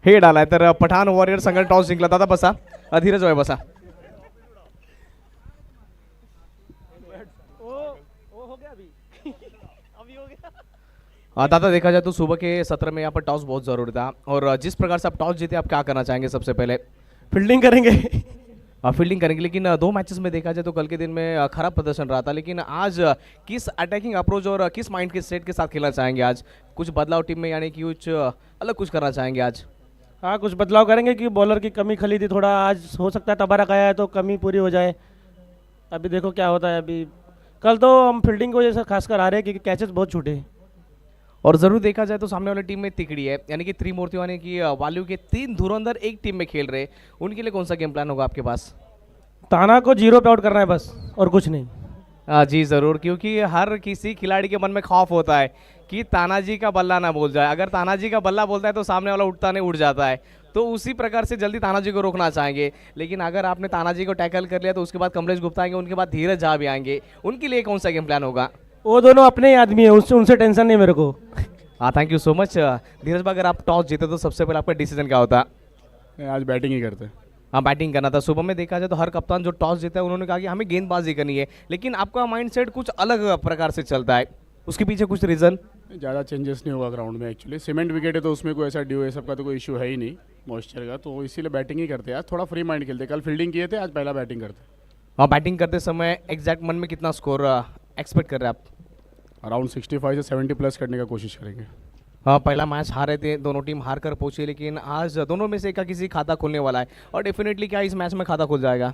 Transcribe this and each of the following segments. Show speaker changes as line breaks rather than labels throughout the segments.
हे डालाय तर पठाण वॉरियर संघाने टॉस जिंकला. दादा बसा, धीरज भाई बसा. दादा देखा जाए तो सुबह के सत्र में यहाँ पर टॉस बहुत जरूरी था और जिस प्रकार से आप टॉस जीते आप क्या करना चाहेंगे सबसे पहले?
फील्डिंग करेंगे.
फील्डिंग करेंगे, लेकिन दो मैचेस में देखा जाए तो कल के दिन में खराब प्रदर्शन रहा था, लेकिन आज किस अटैकिंग अप्रोच और किस माइंड के सेट के साथ खेलना चाहेंगे आज? कुछ बदलाव टीम में, यानी कि कुछ अलग कुछ करना चाहेंगे आज?
हाँ, कुछ बदलाव करेंगे कि बॉलर की कमी खली थी थोड़ा, आज हो सकता है तबारक आया है तो कमी पूरी हो जाए. अभी देखो क्या होता है. अभी कल तो हम फील्डिंग को जैसे खासकर आ रहे हैं क्योंकि कैचेस बहुत छूटे.
और जरूर देखा जाए तो सामने वाली टीम में तिकड़ी है, यानी कि त्रिमूर्ति, यानी कि वाल्यू के 3 धुरंधर एक टीम में खेल रहे. उनके लिए कौन सा गेम प्लान होगा आपके पास?
ताना को 0 पे आउट करना है बस, और कुछ नहीं.
जी जरूर, क्योंकि हर किसी खिलाड़ी के मन में खौफ होता है कि तानाजी का बल्ला ना बोल जाए. अगर तानाजी का बल्ला बोलता है तो सामने वाला उठता नहीं, उड़ जाता है. तो उसी प्रकार से जल्दी तानाजी को रोकना चाहेंगे. लेकिन अगर आपने तानाजी को टैकल कर लिया तो उसके बाद कमलेश गुप्ता आएंगे, उनके बाद धीरज झा भी आएंगे. उनके लिए कौन सा गेम प्लान होगा?
वो दोनों अपने ही आदमी है, उससे उनसे टेंशन नहीं मेरे को.
हाँ, thank you so much. Dheeraj भाई, अगर आप टॉस जीते तो सबसे पहले आपका डिसीजन क्या होता?
आज बैटिंग ही करते.
हाँ, बैटिंग करना था. सुबह में देखा जाए तो हर कप्तान जो टॉस जीता है उन्होंने कहा कि हमें गेंदबाजी करनी है, लेकिन आपका माइंडसेट कुछ अलग प्रकार से चलता है. उसके पीछे कुछ रीजन?
ज़्यादा चेंजेस नहीं होगा ग्राउंड में. एक्चुअली सीमेंट विकेट है तो उसमें कोई ऐसा ड्यू है सबका तो कोई इशू है ही नहीं मॉइस्चर का, तो इसीलिए बैटिंग ही करते हैं. आज थोड़ा फ्री माइंड खेलते. कल फील्डिंग किए थे, आज पहला बैटिंग करते.
हाँ, बैटिंग करते समय एग्जैक्ट मन में कितना स्कोर एक्सपेक्ट कर रहे हैं आप?
अराउंड 65 से 70 प्लस करने का कोशिश करेंगे.
हाँ, पहला मैच हारे थे, दोनों टीम हार कर पहुंची, लेकिन आज दोनों में से एक का किसी खाता खुलने वाला है और डेफिनेटली क्या इस मैच में खाता खुल जाएगा?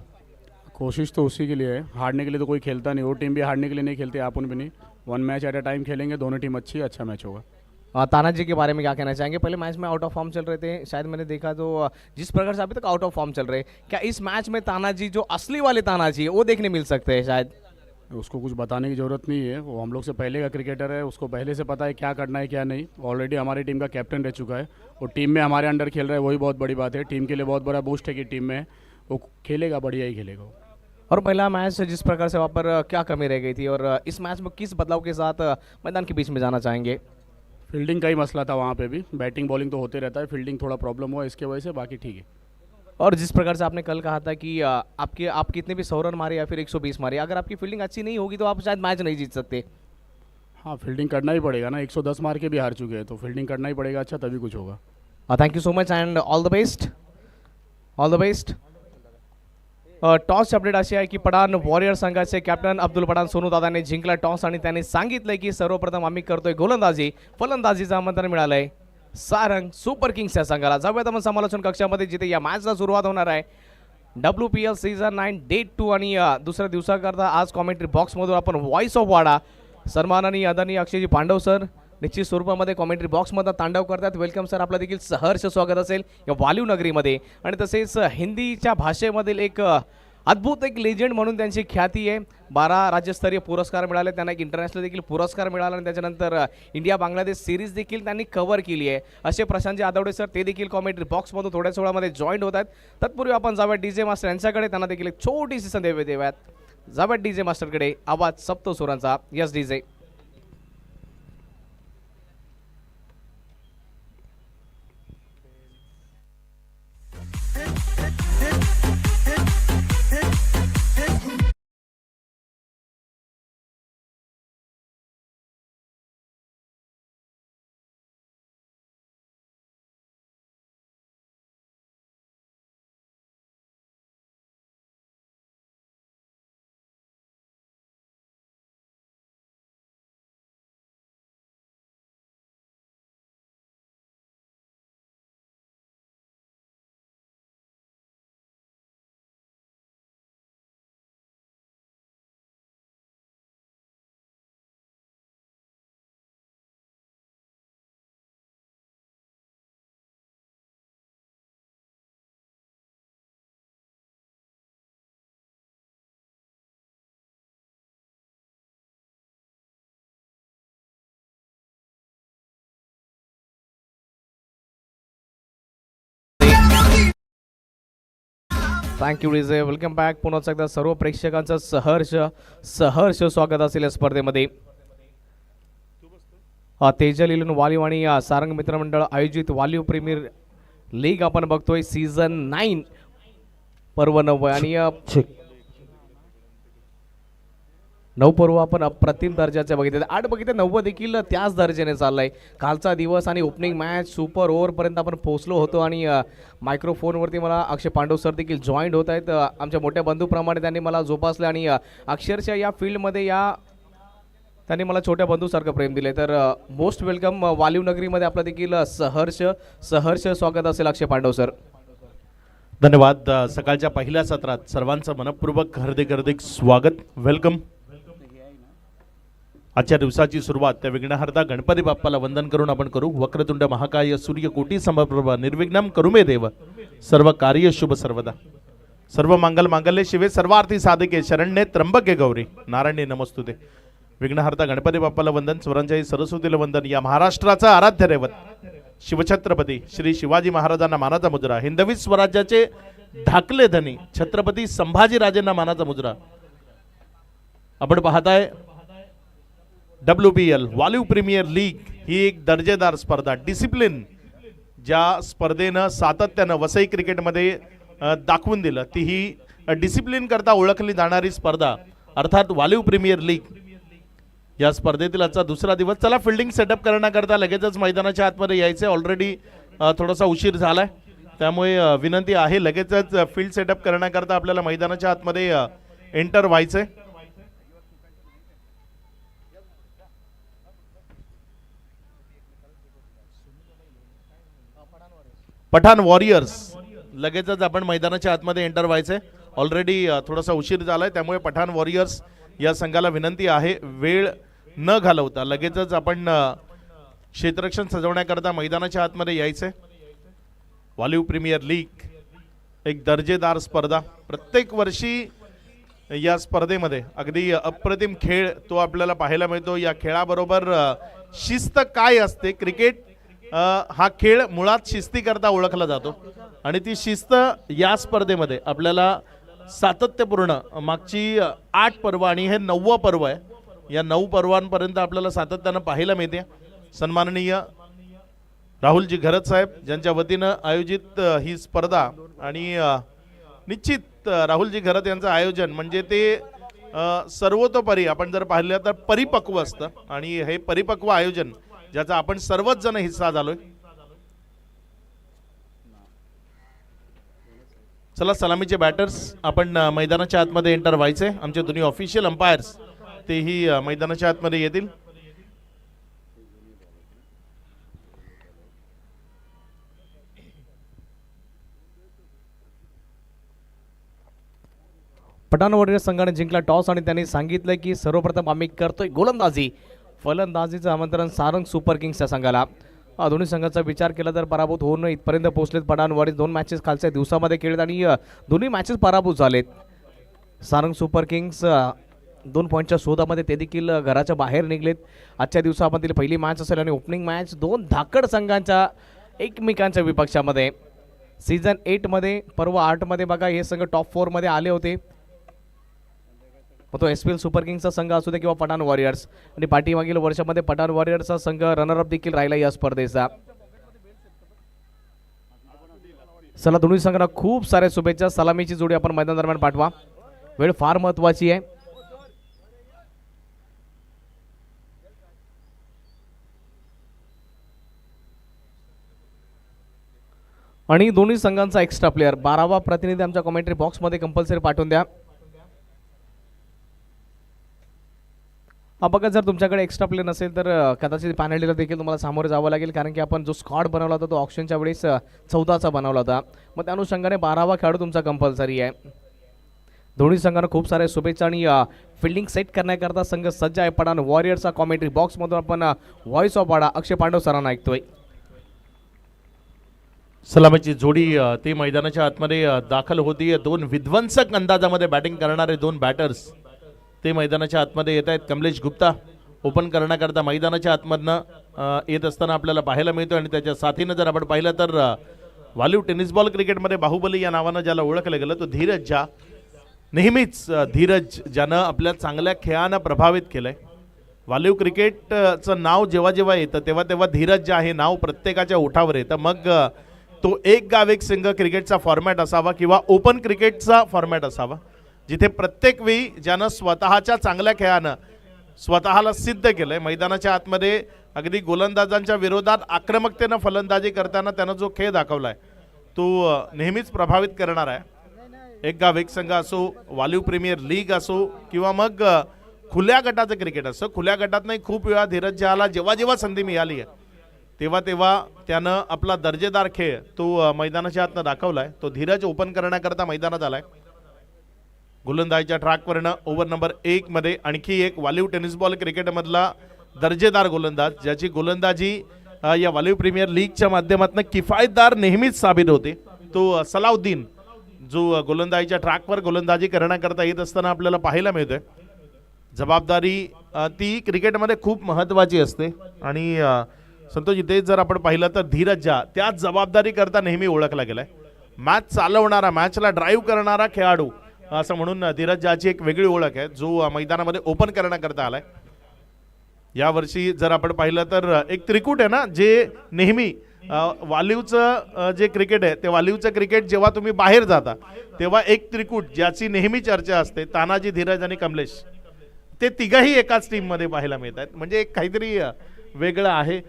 कोशिश तो उसी के लिए है. हारने के लिए तो कोई खेलता नहीं. वो टीम भी हारने के लिए नहीं खेलती, अपन भी नहीं. One match at a time खेलेंगे. दोनों टीम अच्छी, अच्छा मैच होगा.
तानाजी के बारे में क्या कहना चाहेंगे? पहले मैच में आउट ऑफ फॉर्म चल रहे थे, शायद मैंने देखा तो जिस प्रकार से अभी तक आउट ऑफ फॉर्म चल रहे, क्या इस मैच में तानाजी जो असली वाले तानाजी है वो देखने मिल सकते हैं शायद?
उसको कुछ बताने की ज़रूरत नहीं है. वो हम लोग से पहले का क्रिकेटर है, उसको पहले से पता है क्या करना है क्या नहीं. ऑलरेडी हमारी टीम का कैप्टन रह चुका है. वो टीम में हमारे अंडर खेल रहा है, वही बहुत बड़ी बात है. टीम के लिए बहुत बड़ा बूस्ट है कि टीम में वो खेलेगा, बढ़िया ही खेलेगा वो.
और पहला मैच जिस प्रकार से वहाँ पर क्या कमी रह गई थी और इस मैच में किस बदलाव के साथ मैदान के बीच में जाना चाहेंगे?
फील्डिंग का ही मसला था वहाँ पे भी. बैटिंग बॉलिंग तो होते रहता है, फील्डिंग थोड़ा प्रॉब्लम हुआ इसके वजह से, बाकी ठीक है.
और जिस प्रकार से आपने कल कहा था कि आप कितने भी 100 रन मारे या फिर 120 मारे, अगर आपकी फील्डिंग अच्छी नहीं होगी तो आप शायद मैच नहीं जीत सकते.
हाँ, फील्डिंग करना ही पड़ेगा ना. 110 मार के भी हार चुके हैं तो फील्डिंग करना ही पड़ेगा अच्छा, तभी कुछ होगा.
Thank you so much and all the best. All the best. टॉसची अपडेट अशी आहे की पठाण वॉरियर संघाचे कॅप्टन अब्दुल पठाण सोनू दादाने जिंकला टॉस आणि त्यांनी सांगितलंय की सर्वप्रथम आम्ही करतोय गोलंदाजी. फलंदाजीचं आमंत्रण मिळालंय सारंग सुपर किंग्स या संघाला. जाऊयात आपण समालोचन कक्षामध्ये जिथे या मॅचला सुरुवात होणार आहे. WPL सीझन 9 डे 2 आणि दुसऱ्या दिवसाकरता आज कॉमेंट्री बॉक्समधून आपण व्हॉइस ऑफ वाडा सन्माननीय आदरणीय अक्षयजी पांडव सर निश्चित स्वरूपामध्ये कॉमेंट्री बॉक्समध्ये तांडव करतात. वेलकम सर, आपलं देखील सहर्ष स्वागत असेल या वाल्यू नगरीमध्ये. आणि तसेच हिंदीच्या भाषेमधील एक अद्भुत एक लेजंड म्हणून त्यांची ख्याती आहे. 12 राज्यस्तरीय पुरस्कार मिळाले त्यांना, एक इंटरनॅशनल देखील पुरस्कार मिळाला आणि त्याच्यानंतर इंडिया बांगलादेश सिरीज देखील त्यांनी कव्हर केली आहे. असे प्रशांतजी आदवडे सर ते देखील कॉमेंट्री बॉक्समधून थोड्याच वेळामध्ये जॉईन होत आहेत. तत्पूर्वी आपण जाऊयात डीजे मास्टर यांच्याकडे, त्यांना देखील एक छोटीशी संधी देऊयात. जाऊयात डीजे मास्टरकडे. आवाज सप्तस्वरांचा. Yes DJ. Thank you DJ. Welcome back. पुन्हा एकदा सर्व प्रेक्षकांचं सहर्ष स्वागत असेल या स्पर्धेमध्ये. तेजल इलन वालीव आणि सारंग मित्रमंडळ आयोजित वालीव प्रीमियर लीग आपण बघतोय. सीझन 9 पर्व 9 आणि 9 पर्व आपण अप्रतिम दर्जाचे बघितले. 8 बघितले, 9 देखील त्याच दर्जाने चाललाय. कालचा दिवस आणि ओपनिंग मॅच सुपर ओव्हरपर्यंत आपण पोहोचलो होतो आणि मायक्रोफोनवरती मला अक्षय पांडव सर देखील जॉईंट होत आहेत. आमच्या मोठ्या बंधूप्रमाणे त्यांनी मला जोपासले आणि अक्षरशः या फील्डमध्ये त्यांनी मला छोट्या बंधूसारखं प्रेम दिले. तर मोस्ट वेलकम. वालीव नगरीमध्ये आपलं देखील सहर्ष स्वागत असेल अक्षय पांडव सर.
धन्यवाद. सकाळच्या पहिल्या सत्रात सर्वांचं मनपूर्वक हार्दिक स्वागत, वेलकम. आजच्या दिवसाची सुरुवात त्या विघ्नहर्ता गणपती बाप्पाला वंदन करून आपण करू. वक्रतुंड महाकाय सूर्यकोटी समप्रभ निर्विघ्नं करुमे देव सर्व कार्य शुभ सर्वदा. सर्व मंगल मांगल्ये शिवे सर्वार्थी साधिके शरण्ये त्र्यंबके गौरी नारायणी नमस्तुते. विघ्नहर्ता गणपती बाप्पाला वंदन, स्वरांजयी सरस्वतीला वंदन. या महाराष्ट्राचा आराध्य दैवत शिवछत्रपती श्री शिवाजी महाराजांना मानाचा मुजरा. हिंदवी स्वराज्याचे धाकले धनी छत्रपती संभाजीराजेंना मानाचा मुजरा. आपण पाहताय WPL वालीव प्रीमियर लीग ही एक दर्जेदार स्पर्धा, डिसिप्लिन ज्या स्पर्धेनं सातत्यानं वसई क्रिकेटमध्ये दाखवून दिलं, ती ही डिसिप्लिन करता ओळखली जाणारी स्पर्धा अर्थात वालीव प्रीमियर लीग. या स्पर्धेतील आजचा दुसरा दिवस. चला फिल्डिंग सेटअप करण्याकरता लगेचच मैदानाच्या आतमध्ये यायचे. ऑलरेडी थोडासा उशीर झालाय, त्यामुळे विनंती आहे लगेचच फील्ड सेटअप करण्याकरता आपल्याला मैदानाच्या आतमध्ये एंटर व्हायचंय. पठाण वॉरियर्स लगेचच आपण मैदानाच्या आतमध्ये एंटर व्हायचंय. ऑलरेडी थोडासा उशीर झालाय, त्यामुळे पठाण वॉरियर्स या संघाला विनंती आहे वेळ न घालवता लगेचच आपण क्षेत्ररक्षण सजवण्याकरता मैदानाच्या आतमध्ये यायचंय. वालीव प्रीमियर लीग एक दर्जेदार स्पर्धा. प्रत्येक वर्षी या स्पर्धेमध्ये अगदी अप्रतिम खेळ तो आपल्याला पाहायला मिळतो. या खेळाबरोबर शिस्त काय असते, क्रिकेट हा खेळ मुळात शिस्तीकरता ओळखला जातो आणि ती शिस्त या स्पर्धेमध्ये आपल्याला सातत्यपूर्ण मागची 8 पर्व आणि हे 9वं पर्व आहे. या 9 पर्वांपर्यंत आपल्याला सातत्यानं पाहायला मिळते. सन्माननीय राहुलजी घरत साहेब ज्यांच्या वतीनं आयोजित ही स्पर्धा आणि निश्चित राहुलजी घरत यांचं आयोजन म्हणजे ते सर्वतोपरी आपण जर पाहिलं तर परिपक्व असतं आणि हे परिपक्व आयोजन ज्याचा आपण सर्वच जण हिस्सा झालोय. चला सलामीचे बॅटर्स आपण मैदानाच्या आतमध्ये एंटर व्हायचे. आमचे दोन्ही ऑफिशियल अंपायर्स तेही मैदानाच्या आतमध्ये येतील.
पठाण वॉरियर्स संघाने जिंकला टॉस आणि त्यांनी सांगितलं की सर्वप्रथम आम्ही करतोय गोलंदाजी. फलंदाजीचं आमंत्रण सारंग सुपर किंग्सच्या संघाला. दोन्ही संघाचा विचार केला तर पराभूत होऊन इथपर्यंत पोहोचलेत. पठाण वॉरियर्स 2 मॅचेस खालच्या दिवसामध्ये खेळत आणि दोन्ही मॅचेस पराभूत झालेत. सारंग सुपर किंग्स 2 पॉईंटच्या शोधामध्ये ते देखील घराच्या बाहेर निघलेत. आजच्या दिवसामधील पहिली मॅच असेल आणि ओपनिंग मॅच 2 धाकड संघांच्या एकमेकांच्या विपक्षामध्ये. सीझन 8 मध्ये पर्व 8 मध्ये बघा हे संघ टॉप 4 मध्ये आले होते. मग तो SPL सुपर किंग्सचा संघ असू दे किंवा पठाण वॉरियर्स. आणि पाठीमागील वर्षामध्ये पठाण वॉरियर्सचा संघ रनरअप देखील राहिला या स्पर्धेचा. चला दोन्ही संघांना खूप साऱ्या शुभेच्छा. सलामीची जोडी आपण मैदान दरम्यान पाठवा. वेळ फार महत्वाची आहे. आणि दोन्ही संघांचा एक्स्ट्रा प्लेयर 12वा प्रतिनिधी आमच्या कमेंट्री बॉक्समध्ये कंपल्सरी पाठवून द्या. बघा जर तुमच्याकडे एक्स्ट्रा प्लेयर नसेल तर कदाचित पॅनल्टीला देखील तुम्हाला सामोरे जावं लागेल, कारण की आपण जो स्क्वॉड बनवला होता तो ऑप्शनच्या वेळेस 14चा बनवला होता. मग त्या अनुषंगाने 12वा खेळाडू तुमचा कंपल्सरी आहे. दोन्ही संघांना खूप साऱ्या शुभेच्छा आणि फिल्डिंग सेट करण्याकरता संघ सज्ज आहे. पठाण वॉरियर्सचा कॉमेंट्री बॉक्समधून आपण व्हॉइस ऑफ वाडा अक्षय पांडव सरांना ऐकतोय.
सलामीची जोडी ते मैदानाच्या आतमध्ये दाखल होती. 2 विध्वंसक अंदाजामध्ये बॅटिंग करणारे 2 बॅटर्स ते मैदानाच्या आतमध्ये येत आहेत. कमलेश गुप्ता ओपन करण्याकरता मैदानाच्या आतमधनं येत असताना आपल्याला पाहायला मिळतो आणि त्याच्या साथीनं जर आपण पाहिलं तर वालीव टेनिस बॉल क्रिकेटमध्ये बाहुबली या नावानं ज्याला ओळखलं गेलं तो धीरज झा. नेहमीच धीरज ज्यानं आपल्या चांगल्या खेळानं प्रभावित केलंय. वालीव क्रिकेटचं नाव जेव्हा जेव्हा येतं तेव्हा तेव्हा धीरज झा हे नाव प्रत्येकाच्या ओठावर येतं. मग तो एक गाव एक संघ क्रिकेटचा फॉर्मॅट असावा किंवा ओपन क्रिकेटचा फॉर्मॅट असावा, जिथे प्रत्येक वेळी ज्यानं स्वतःच्या चांगल्या खेळानं स्वतःला सिद्ध केलंय. मैदानाच्या आतमध्ये अगदी गोलंदाजांच्या विरोधात आक्रमकतेनं फलंदाजी करताना त्यानं जो खेळ दाखवलाय तो नेहमीच प्रभावित करणार आहे. एक गाव एक संघ असो, वालीव प्रीमियर लीग असो किंवा मग खुल्या गटाचं क्रिकेट असं. खुल्या गटात नाही, खूप वेळा धीरज झाला जेव्हा जेव्हा संधी मिळाली आहे तेव्हा तेव्हा त्यानं आपला दर्जेदार खेळ तो मैदानाच्या आतनं दाखवलाय. तो धीरज ओपन करण्याकरता मैदानात आलाय. गोलंदाजीच्या ट्रॅकवरनं ओव्हर नंबर 1 मध्ये आणखी एक वालीव टेनिस बॉल क्रिकेटमधला दर्जेदार गोलंदाज ज्याची गोलंदाजी या वालीव प्रीमियर लीगच्या माध्यमातून किफायतदार नेहमीच साबित होते, तो सलाउद्दीन जो गोलंदाजीच्या ट्रॅकवर गोलंदाजी करण्याकरता येत असताना आपल्याला पाहायला मिळतोय. जबाबदारी ती क्रिकेटमध्ये खूप महत्त्वाची असते आणि संतोष इथे जर आपण पाहिलं तर धीरज झा त्याच जबाबदारी करता नेहमी ओळखला गेलाय. मॅच चालवणारा, मॅचला ड्राईव्ह करणारा खेळाडू असं म्हणून धीरज झाची एक वेगळी ओळख आहे जो मैदानामध्ये ओपन करण्याकरता आलाय. यावर्षी जर आपण पाहिलं तर एक त्रिकूट आहे ना, जे नेहमी वालीवचं जे क्रिकेट आहे ते वालीवचं क्रिकेट जेव्हा तुम्ही बाहेर जाता तेव्हा एक त्रिकूट ज्याची नेहमी चर्चा असते, तानाजी, धीरज आणि कमलेश, ते तिघही एकाच टीममध्ये पाहायला मिळत आहेत. म्हणजे एक काहीतरी वेगळं आहे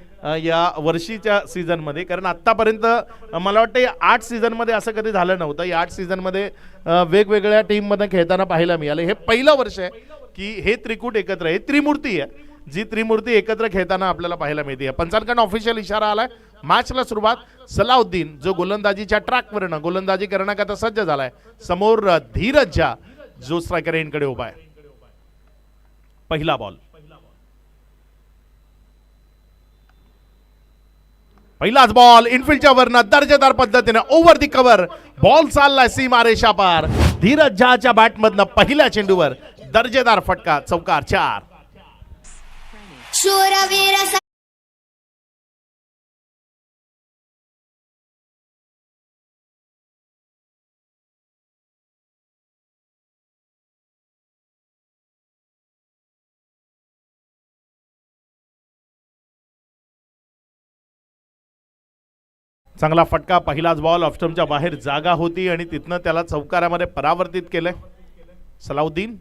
या वर्षीच्या सीझनमध्ये, कारण आत्तापर्यंत मला वाटतं या 8 सीझनमध्ये असं कधी झालं नव्हतं. या 8 सीझनमध्ये वेगवेगळ्या टीममध्ये खेळताना पाहायला मिळालं. हे पहिलं वर्ष आहे की हे त्रिकूट एकत्र आहे, त्रिमूर्ती आहे, जी त्रिमूर्ती एकत्र खेळताना आपल्याला पाहायला मिळते. पंचांकडून ऑफिशियल इशारा आलाय. मॅचला सुरुवात. सलाउद्दीन जो गोलंदाजीच्या ट्रॅकवरनं गोलंदाजी करण्याकरता सज्ज झालाय. समोर धीरज झा जो स्ट्रायकर एंडकडे उभा आहे. पहिला बॉल. पहिलाच बॉल इनफिल्डच्या वरनं दर्जेदार पद्धतीने ओव्हर दी कव्हर बॉल चाललाय सीमारेषा पार. धीरज झाच्या बॅटमधनं पहिल्या चेंडूवर दर्जेदार फटका, चौकार 4.
शूरवीर
चांगला फटका. पहिलाच बॉल ऑफस्टम्पच्या बाहेर जागा होती आणि तिथनं त्याला चौकारामध्ये परावर्तित केलंय सलाउद्दीन.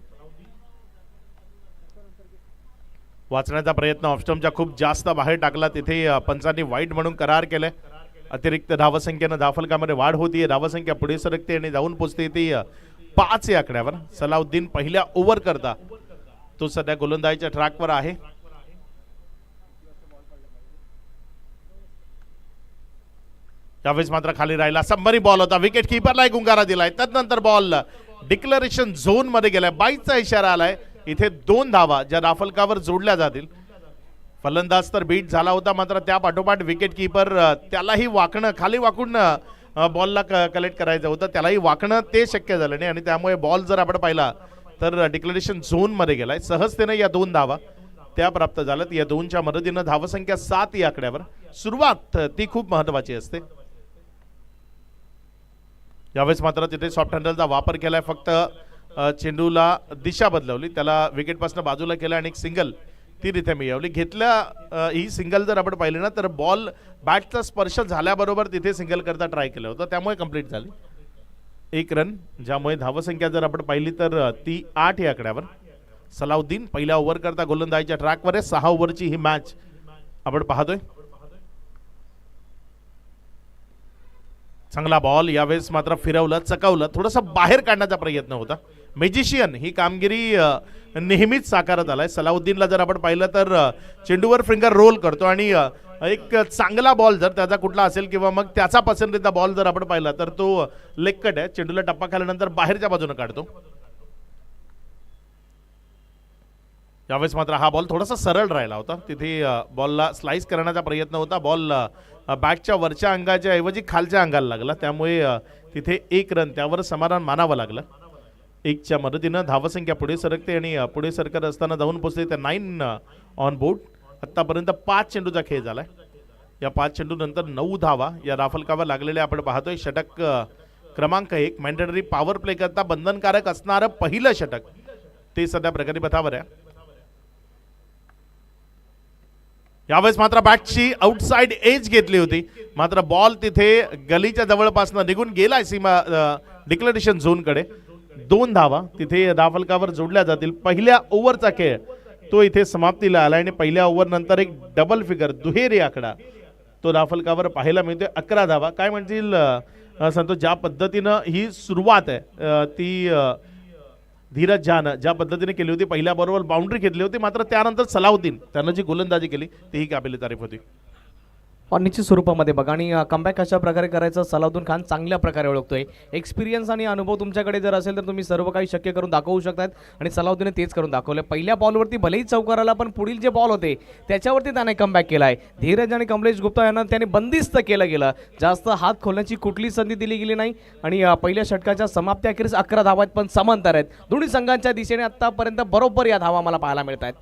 वाचण्याचा प्रयत्न ऑफस्टम्पच्या खूप जास्त बाहेर टाकला, तिथे पंचांनी वाईट म्हणून करार केलाय. अतिरिक्त धावसंख्येनं धावफलकामध्ये वाढ होतीये, धावसंख्या पुढे सरकते आणि जाऊन पोचते ती 5 या आकड्यावर. सलाउद्दीन पहिल्या ओव्हर करता तो सध्या गोलंदाजीच्या ट्रॅकवर आहे. त्यावेळेस मात्र खाली राहिला. सबमरी बॉल होता, विकेट किपरला एक गुंगारा दिलाय. त्यानंतर बॉल डिक्लेरेशन झोन मध्ये गेलाय. 22चा इशारा आलाय. इथे 2 धावा ज्या धावफलकावर जोडल्या जातील. फलंदाज तर बीट झाला होता, मात्र त्या पाठोपाठ विकेट किपर त्यालाही वाकणं, खाली वाकून बॉलला कलेक्ट करायचं होतं, त्यालाही वाकणं ते शक्य झालं नाही आणि त्यामुळे बॉल जर आपण पाहिला तर डिक्लेरेशन झोन मध्ये गेलाय. सहजतेने या 2 धावा त्या प्राप्त झाल्यात. या 2च्या मदतीनं धावसंख्या 7 या आकड्यावर. सुरुवात ती खूप महत्वाची असते. यावेळेस मात्र तिथे सॉफ्ट हँडलचा वापर केलाय. फक्त चेंडूला दिशा बदलवली, त्याला विकेटपासून बाजूला केला आणि एक सिंगल ती तिथे मिळवली. घेतल्या ही सिंगल जर आपण पाहिली ना तर बॉल बॅटचा स्पर्श झाल्याबरोबर तिथे सिंगल करता ट्राय केलं होतं, त्यामुळे कंप्लीट झाली. 1 रन, ज्यामुळे धावसंख्या जर आपण पाहिली तर ती 8 या आकड्यावर. सलाउद्दीन पहिल्या ओव्हर करता गोलंदाजीच्या ट्रॅकवर आहे. 6 ओव्हरची ही मॅच आपण पाहतोय. चांगला बॉल. यावेळेस मात्र फिरवलं, चकवलं, थोडंसं बाहेर काढण्याचा प्रयत्न होता. मॅजिशियन ही कामगिरी नेहमीच साकारत आलाय. सलाउद्दीनला जर आपण पाहिलं तर चेंडूवर फिंगर रोल करतो आणि एक चांगला बॉल जर त्याचा कुठला असेल किंवा मग त्याचा पसंतीचा बॉल जर आपण पाहिला तर तो लेग कट आहे. चेंडूला टप्पा खाल्यानंतर बाहेरच्या बाजूने काढतो. यावेळेस मात्र हा बॉल थोडासा सरळ राहिला होता, तिथे बॉलला स्लाइस करण्याचा प्रयत्न होता. बॉल बॅटच्या वरच्या अंगाच्या ऐवजी खालच्या अंगाला लागला, त्यामुळे तिथे 1 रन, त्यावर समाधान मानावं लागलं. 1च्या मदतीनं धावसंख्या पुढे सरकते आणि पुढे सरकत असताना जाऊन पोहोचते त्या 9 ऑन बोर्ड. आतापर्यंत 5 चेंडूचा खेळ झालाय. या 5 चेंडू नंतर 9 धावा या धाफलकावर लागलेल्या आपण पाहतोय. षटक क्रमांक 1 मॅन्डेटरी पॉवर प्ले करता बंधनकारक असणारं पहिलं षटक ते सध्या प्रगतीपथावर आहे. यावेळेस मात्र बॅटची आउटसाइड एज घेतली होती, मात्र बॉल तिथे गलीच्या जवळपासून निघून गेलाय सीमा डिक्लेरेशन झोनकडे. 2 धावा तिथे धाफलकावर जोडल्या जातील. पहिल्या ओव्हरचा खेळ तो इथे समाप्तीला आला आणि पहिल्या ओव्हर नंतर एक डबल फिगर दुहेरी आकडा तो धाफलकावर पाहायला मिळतोय. 11 धावा. काय म्हणतील संतोष, ज्या पद्धतीनं ही सुरुवात आहे ती धीरज झानं ज्या पद्धतीने केली होती, पहिल्या बरोबर बाउंड्री घेतली होती, मात्र त्यानंतर सलाउद्दीन त्यानं जी गोलंदाजी केली तीही काबिल तारीफ होती.
और निश्चित स्वरूपामध्ये बघा आणि कमबॅक कशा प्रकारे करायचं सलाउद्दीन खान चांगल्या प्रकारे ओळखतोय. एक्सपिरियन्स आणि अनुभव तुमच्याकडे जर असेल तर तुम्ही सर्व काही शक्य करून दाखवू शकतात आणि सलाउद्दीनने तेच करून दाखवलं. पहिल्या बॉलवरती भलेही चौकार आला, पण पुढील जे बॉल होते त्याच्यावरती त्याने कमबॅक केला आहे. धीरज आणि कमलेश गुप्ता यांना त्याने बंदिस्त केलं गेलं. जास्त हात खोलण्याची कुठली संधी दिली गेली नाही आणि पहिल्या षटकाच्या समाप्तीअखेरीस 11 धावा पण समांतर आहेत. दोन्ही संघांच्या दिशेने आतापर्यंत बरोबर या धावा मला पाहायला मिळत आहेत.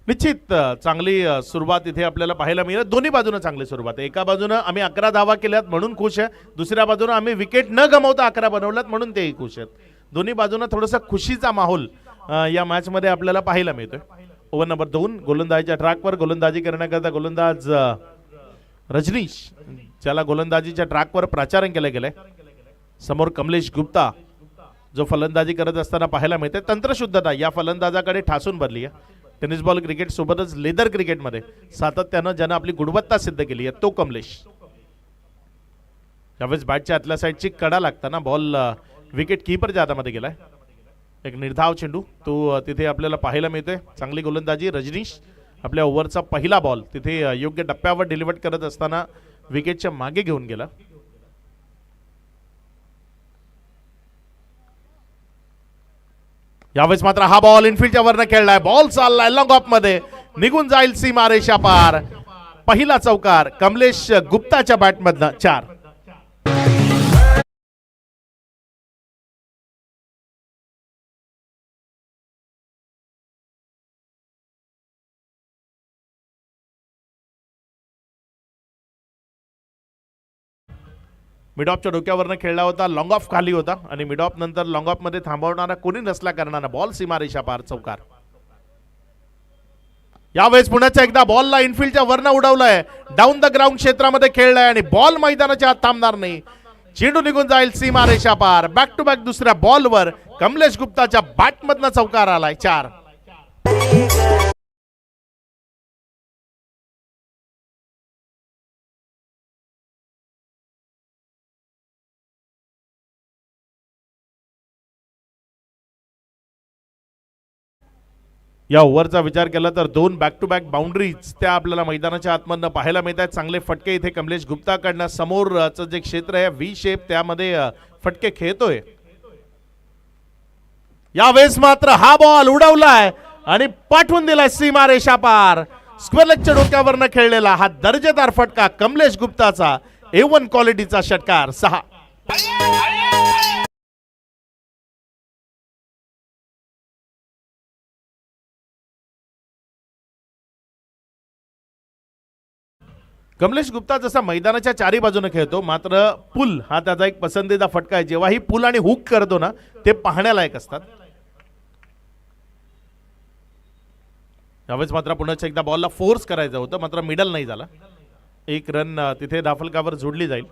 निश्चित चांगली सुरुवात इथे आपल्याला पाहायला मिळेल. दोन्ही बाजूने चांगली सुरुवात आहे. एका बाजूनं आम्ही 11 धावा केल्यात म्हणून खुश आहे, दुसऱ्या बाजूनं आम्ही विकेट न गमावता 11 बनवल्यात म्हणून तेही खुश आहेत. दोन्ही बाजूनं थोडासा खुशीचा माहोल या मॅचमध्ये आपल्याला पाहायला मिळतोय. ओव्हर नंबर 2 गोलंदाजीच्या ट्रॅकवर गोलंदाजी करण्याकरता गोलंदाज रजनीश, ज्याला गोलंदाजीच्या ट्रॅकवर प्राचारण केलं गेलंय. समोर कमलेश गुप्ता जो फलंदाजी करत असताना पाहायला मिळते. तंत्रशुद्धता या फलंदाजाकडे ठासून भरली आहे. टेनिस बॉल क्रिकेट सोबतच लेदर क्रिकेटमध्ये सातत्यानं ज्यानं आपली गुणवत्ता सिद्ध केली आहे तो कमलेश. यावेळेस बॅटच्या आतल्या साईडची कडा लागताना बॉल विकेट कीपरच्या हातामध्ये गेलाय. एक निर्धाव चेंडू तो तिथे आपल्याला पाहायला मिळतोय. चांगली गोलंदाजी रजनीश. आपल्या ओव्हरचा पहिला बॉल तिथे योग्य टप्प्यावर डिलिव्हर करत असताना विकेटच्या मागे घेऊन गेला. यावेळेस मात्र हा बॉल इनफिल्डच्या वरनं खेळलाय. बॉल चाललाय लॉंग ऑफ मध्ये, निघून जाईल सीमारेषा पार. पहिला चौकार कमलेश गुप्ताच्या बॅटमधनं. 4. मिड ऑफच्या डोक्यावरनं खेळला होता. लॉंग ऑफ खाली होता आणि मिड ऑफ नंतर लॉंग ऑफ मध्ये थांबवणारा कोणी नसल्या कारणानं बॉल सीमारेषा पार. चौकार. यावेळेस पुण्याच्या एकदा बॉलला इनफिल्डच्या वरनं उडवलंय. डाऊन द ग्राउंड क्षेत्रामध्ये खेळलाय आणि बॉल मैदानाच्या आत थांबणार नाही. चेंडू निघून जाईल सीमारेषा पार. बॅक टू बॅक दुसऱ्या बॉलवर कमलेश गुप्ताच्या बॅटमधनं चौकार आलाय. 4. या ओव्हरचा विचार केला तर 2 बॅक टू बॅक बाउंड्रीज त्या आपल्याला मैदानाच्या आतमधनं पाहायला मिळत आहेत. चांगले फटके इथे कमलेश गुप्ताकडनं. समोरचं जे क्षेत्र आहे व्ही शेप त्यामध्ये फटके खेळतोय. यावेळेस मात्र हा बॉल उडवलाय आणि पाठवून दिलाय सीमारेषा पार. स्क्वेअर लेगच्या डोक्यावरनं खेळलेला हा दर्जेदार फटका कमलेश गुप्ताचा. A1 क्वालिटीचा षटकार. 6. कमलेश गुप्ता जसा मैदानाच्या चारी बाजूने खेळतो, मात्र पुल हा त्याचा एक पसंतीचा फटका आहे. जेव्हा ही पुल आणि हुक करतो ना ते पाहण्यालायक असतात. यावेळेस मात्र पुन्हा एकदा बॉलला फोर्स करायचं होतं, मात्र मिडल नाही झाला. 1 रन तिथे धाफलकावर जोडली जाईल.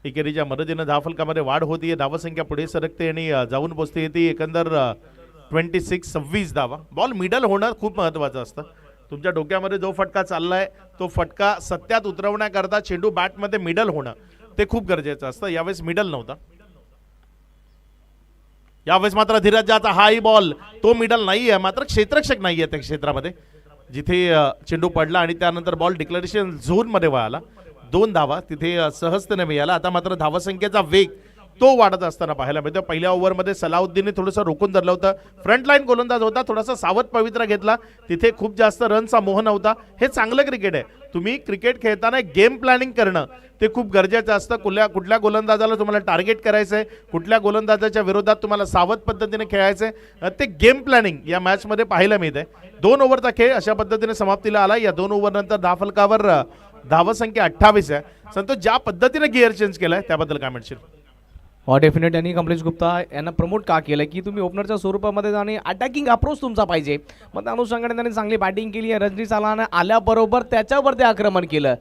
एकेरीच्या मदतीनं धाफलकामध्ये वाढ होतीये. धावसंख्या पुढे सरकते आणि जाऊन पोहोचते. ती एकंदर 26-26 धावा. बॉल मिडल होणं खूप महत्वाचं असतं. तुमच्या डोक्यामध्ये जो फटका चाललाय तो फटका सत्यात उतरवण्याकरता चेंडू बॅटमध्ये मिडल होणं ते खूप गरजेचं असतं. यावेळेस मिडल नव्हता. यावेळेस मात्र धीरजाचा हाही बॉल तो मिडल नाही आहे, मात्र क्षेत्ररक्षक नाही आहे त्या क्षेत्रामध्ये जिथे चेंडू पडला आणि त्यानंतर बॉल डिक्लेरेशन झोन मध्ये वळाला. 2 धावा तिथे सहजतेने मिळाला. आता मात्र धावसंख्येचा वेग तो वाढत असताना पाहायला मिळतो. पहिल्या ओव्हरमध्ये सलाउद्दीनने थोडंसं रोखून धरलं होतं. फ्रंट लाईन गोलंदाज होता, थोडासा सावध पवित्रा घेतला. तिथे खूप जास्त रनचा मोह नव्हता. हे चांगलं क्रिकेट आहे. तुम्ही क्रिकेट खेळताना गेम प्लॅनिंग करणं ते खूप गरजेचं असतं. कुठल्या गोलंदाजाला तुम्हाला टार्गेट करायचं आहे, कुठल्या गोलंदाजाच्या विरोधात तुम्हाला सावध पद्धतीने खेळायचं आहे, ते गेम प्लॅनिंग या मॅचमध्ये पाहायला मिळत आहे. 2 ओव्हरचा खेळ अशा पद्धतीने समाप्तीला आला. या 2 ओव्हर नंतर धाफलकावर धावसंख्या 28 आहे. संतोष, ज्या पद्धतीने गिअर चेंज केलाय त्याबद्दल काय म्हणशील?
डेफिनेट यांनी कमलेश गुप्ता यांना प्रमोट का केलं की तुम्ही ओपनरच्या स्वरूपामध्ये आणि अटॅकिंग अप्रोच तुमचा पाहिजे. मग त्या अनुषंगाने त्यांनी चांगली बॅटिंग केली आहे. रजनी चालाने आल्याबरोबर त्याच्यावरती आक्रमण केलं.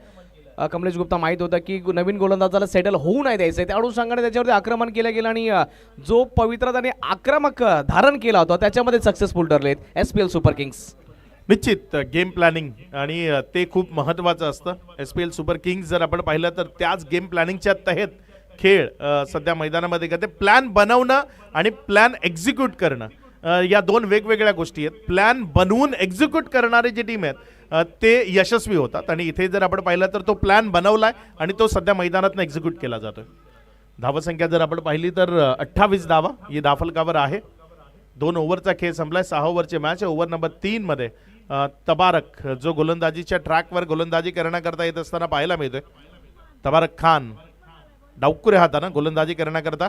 कमलेश गुप्ता माहीत होतं की नवीन गोलंदाजाला सेटल होऊ नाही द्यायचं, त्या अनुषंगाने त्याच्यावरती आक्रमण केलं गेलं आणि जो पवित्रा त्याने आक्रमक धारण केला होता त्याच्यामध्ये सक्सेसफुल ठरलेत SPL सुपर किंग्स.
निश्चित गेम प्लॅनिंग आणि ते खूप महत्त्वाचं असतं. SPL सुपर किंग्स जर आपण पाहिलं तर त्याच गेम प्लॅनिंगच्या तहत खेळ सध्या मैदानामध्ये करते. प्लॅन बनवणं आणि प्लॅन एक्झिक्यूट करणं या दोन वेगवेगळ्या गोष्टी आहेत. प्लॅन बनवून एक्झिक्यूट करणारे जे टीम आहेत ते यशस्वी होतात आणि इथे जर आपण पाहिलं तर तो प्लॅन बनवलाय आणि तो सध्या मैदानातून एक्झिक्यूट केला जातोय. धावसंख्या जर आपण पाहिली तर 28 धावा ही धाफलकावर आहे. 2 ओव्हरचा खेळ संपलाय. 6 ओव्हरची मॅच आहे. ओव्हर नंबर 3 मध्ये तबारक जो गोलंदाजीच्या ट्रॅकवर गोलंदाजी करण्याकरता येत असताना पाहायला मिळतोय. तबारक खान डावकुरे हातानं गोलंदाजी करण्याकरता.